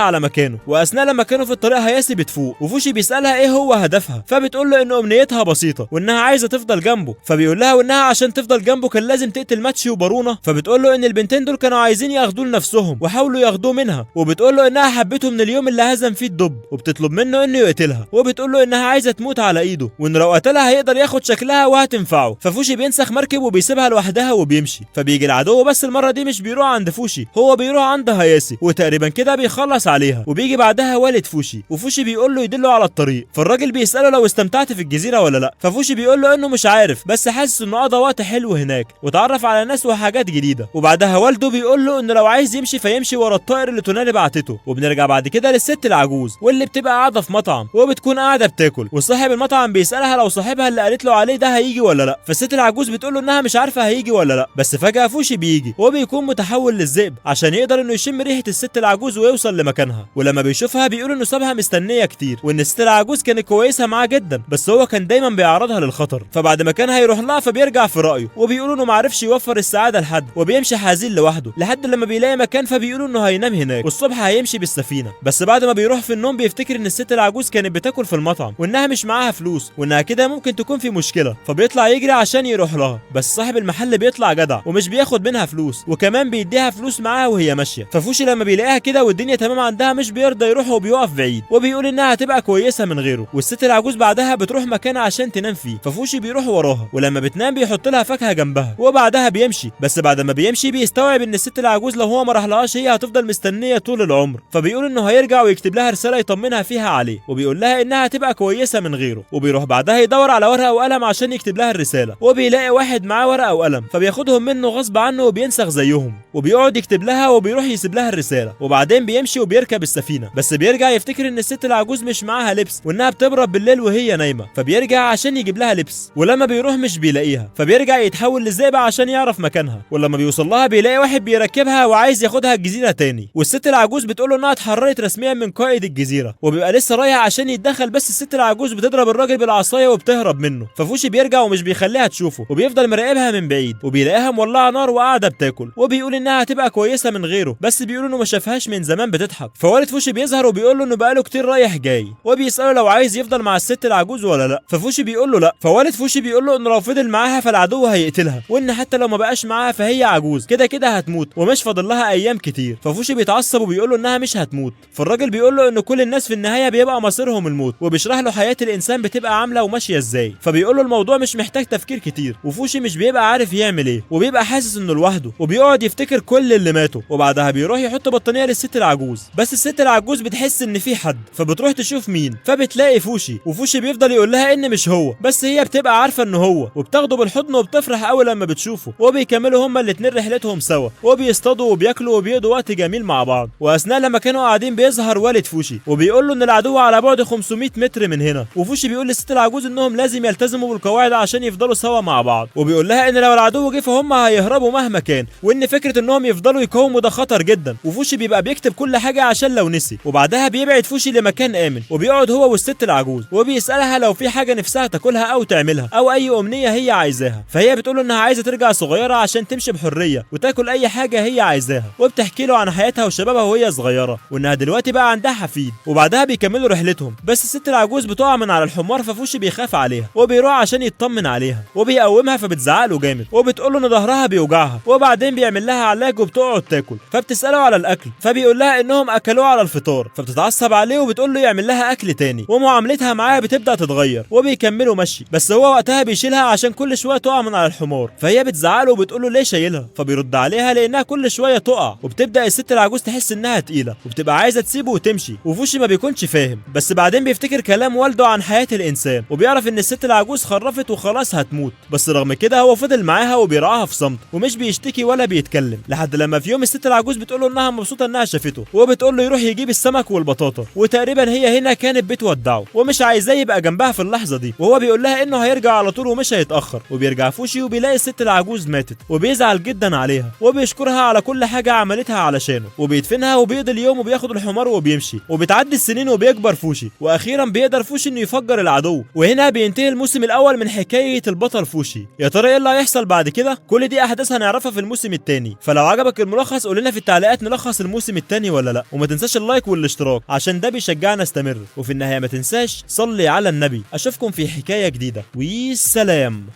على مكانه. واثناء لما كانوا في الطريق هياسي بتفوق وفوشي بيسالها ايه هو هدفها، فبتقول له ان امنيتها بسيطه وانها عايزه تفضل جنبه. فبيقول لها وانها عشان تفضل جنبه كان لازم تقتل ماتشي وبارونه. فبتقول له ان البنتين دول كانوا عايزين ياخدوه لنفسهم وحاولوا ياخدوه منها. وبتقول له انها حبته من اليوم اللي هزم فيه الدب وبتطلب منه انه يقتلها. وبتقول له انها عايزه تموت على ايده وان لو قتلها هيقدر ياخد شكلها وهتنفعه. ففوشي بينسخ مركب وبيسيبها لوحدها وبيمشي. فبيجي العدو بس المره دي مش بيروح عند فوشي، هو بيروح عند هياسي وتقريبا كده بيخلص عليها. وبيجي بعدها والد فوشي وفوشي بيقول له يدله على الطريق. فالراجل بيساله لو استمتعت في الجزيره ولا لا. ففوشي بيقول له انه مش عارف بس حاسس انه قضى وقت حلو هناك وتعرف على ناس وحاجات جديده. وبعدها والده بيقول له انه لو عايز يمشي فيمشي ورا الطائر اللي توناري بعتته. وبنرجع بعد كده للست العجوز واللي بتبقى قاعده في مطعم وبتكون قاعده بتاكل، وصاحب المطعم بيسالها لو صاحبها اللي قالت له عليه ده هيجي ولا لا. فالست العجوز بتقول له انها مش عارفه هيجي ولا لا. بس فجاه فوشي بيجي وبيكون متحول للذئب عشان يقدر انه يشم ريحه الست العجوز ويوصل لمكانها. ولما بيشوفها بيقول انه سابها مستنيه كتير وان الست العجوز كانت كويسه معاه جدا بس هو كان دايما بيعرضها للخطر. فبعد ما كان هيروح لها فبيرجع في رايه وبيقولوا انه معرفش يوفر السعاده لحد وبيمشي حزين لوحده لحد لما بيلاقي مكان. فبيقولوا انه هينام هناك والصبح هيمشي بالسفينه. بس بعد ما بيروح في النوم بيفتكر ان الست العجوز كانت بتاكل في المطعم وانها مش معاها فلوس وانها كده ممكن تكون في مشكله. فبيطلع يجري عشان يروح لها بس صاحب المحل بيطلع جدع ومش بياخد منها فلوس وكمان بيديها فلوس معاها وهي ماشيه. ففوشي لما بيلاقيها كده والدنيا تمام عندها مش بيرضى يروح وبيقف بعيد وبيقول انها هتبقى كويسه من غيره. والست العجوز بعدها بتروح مكانها عشان تنام فيه. ففوشي بيروح وراها ولما بتنام بيحط لها فاكهه جنبها وبعدها بيمشي. بس بعد ما بيمشي بيستوعب ان الست العجوز لو هو ما راحلهاش هي هتفضل مستنيه طول العمر. فبيقول انه هيرجع ويكتب لها رساله يطمنها فيها عليه وبيقول لها انها هتبقى كويسه من غيره. وبيروح بعدها يدور على ورقه وقلم عشان يكتب لها الرساله وبيلاقي واحد معاه ورقه وقلم فبياخدهم منه غصب عنه وبينسخ زيهم وبيقعد يكتب لها وبيروح يسيب لها الرساله. وبعدين بيمشي وبيركب السفينه بس بيرجع يفتكر ان الست العجوز مش معاها لبس وانها بتبرد بالليل وهي نايمه. فبيرجع عشان يجيب لها لبس ولما بيروح مش بيلاقيها فبيرجع يتحول لذئب عشان يعرف مكانها. ولما بيوصل لها بيلاقي واحد بيركبها وعايز ياخدها الجزيره تاني. والست العجوز بتقول له انها اتحررت رسميا من قائد الجزيره وبيبقى لسه رايح عشان يتدخل بس الست العجوز بتضرب الراجل بالعصايه وبتهرب منه. ففوشي بيرجع ومش بيخليها تشوفه وبيفضل مراقبها من بعيد وبيلاقيها مولعه نار وقاعده بتاكل وبيقول انها هتبقى كويسه من غيره بس بيقول انه ما شافهاش من زمان بتضحك. فوالد فوشي بيظهر وبيقول له انه بقاله كتير رايح جاي وبيساله لو عايز يفضل مع الست العجوز ولا لا. ففوشي بيقول له لا. فوالد فوشي بيقول له انه لو فضل معاها فالعدو هيقتلها وان حتى لو ما بقاش معاها فهي عجوز كده كده هتموت ومش فاضل لها ايام كتير. ففوشي بيتعصب وبيقول له انها مش هتموت. فالراجل بيقول له ان كل الناس في النهايه بيبقى مصيرهم الموت وبيشرح له حياه الانسان بتبقى عامله وماشيه ازاي. فبيقول له الموضوع مش محتاج تفكير كتير وفوشي مش بيبقى عارف يعمل ايه وبيبقى حاسس انه لوحده وبيقعد يفتكر كل اللي ماتوا. وبعدها بيروح يحط بطانيه للست العجوز بس الست العجوز بتحس ان في حد فبتروح تشوف مين فبتلاقي فوشي. وفوشي بيفضل يقول لها ان مش هو بس هي بتبقى عارفه انه هو وبتاخده بالحضن وبتفرح قوي لما بتشوفه وبيكملوا هما الاتنين رحلتهم سوا وبيصطادوا وبياكلوا وبيقضوا وقت جميل مع بعض. واثناء لما كانوا قاعدين بيظهر والد فوشي وبيقول له ان العدو على بعد 500 متر من هنا. وفوشي بيقول للست العجوز انهم لازم يلتزموا بالقواعد عشان يفضلوا سوا مع بعض وبيقول لها ان لو العدو جه فهم هيهربوا مهما كان وان فكره انهم يفضلوا يقاوموا ده خطر جدا. وفوشي بيبقى بيكتب كل حاجه عشان لو نسي. وبعدها بيبعد فوشي لمكان امن وبيقعد هو والست العجوز وبيسالها لو في حاجه نفسها تاكلها او تعملها او اي امنيه هي عايزاها. فهي بتقول انها عايزه ترجع صغيره عشان تمشي بحريه وتاكل اي حاجه هي عايزاها وبتحكي له عن حياتها وشبابها وهي صغيره وانها دلوقتي بقى عندها حفيد. وبعدها بيكملوا رحلتهم بس الست العجوز بتقع من على الحمار ففوشي بيخاف عليها وبيروح عشان يطمن عليها وبيقومها فبتزعق له جامد وبتقول له ان ظهرها بيوجعها وبعدين بيعمل لها علاج وبتقعد تاكل. فبتساله على الاكل فبيقول لها انهم اكلوه على الفطار فبتتعصب عليه وبتقول له يعمل لها اكل تاني ومعاملتها معاه بتبدا تتغير وبيكملوا مشي. بس هو وقتها بيشيلها عشان كل شويه تقع من على الحمار فهي بتزعق له وبتقول له ليه شايلها. فبيرد عليها لانها كل شويه تقع وبتبدا الست العجوز تحس انها تقيله وبتبقى عايزه تسيبه وتمشي. وفوشي ما بيكونش فاهم بس بعدين بيفتكر كلام والده عن حياه الانسان وبيعرف ان الست العجوز خرفت وخلاص هتموت. بس رغم كده هو فضل معاها وبيراعاها في صمت ومش بيشتكي ولا بيتكلم لحد لما في يوم الست العجوز بتقول له انها مبسوطه انها شافته وبتقول له يروح يجيب السمك والبطاطا وتقريبا هي هنا كانت بتودعه ومش عايزاه يبقى جنبها في اللحظه دي. وهو بيقول لها انه هيرجع على طول ومش هيتاخر. وبيرجع فوشي وبيلاقي الست العجوز ماتت وبيزعل جدا عليها وبيشكرها على كل حاجه عملتها علشانه وبيدفنها وبيقضي اليوم وبياخد الحمار وبيمشي. وبتعدي السنين وبيكبر فوشي واخيرا بيقدر فوشي انه يفجر العدو. وهنا بينتهي الموسم الاول من من حكايه البطل فوشي. يا ترى ايه اللي هيحصل بعد كده؟ كل دي احداث هنعرفها في الموسم الثاني. فلو عجبك الملخص قول لنا في التعليقات نلخص الموسم الثاني ولا لا، وما تنساش اللايك والاشتراك عشان ده بيشجعنا استمر. وفي النهايه ما تنساش صلي على النبي. اشوفكم في حكايه جديده، والسلام.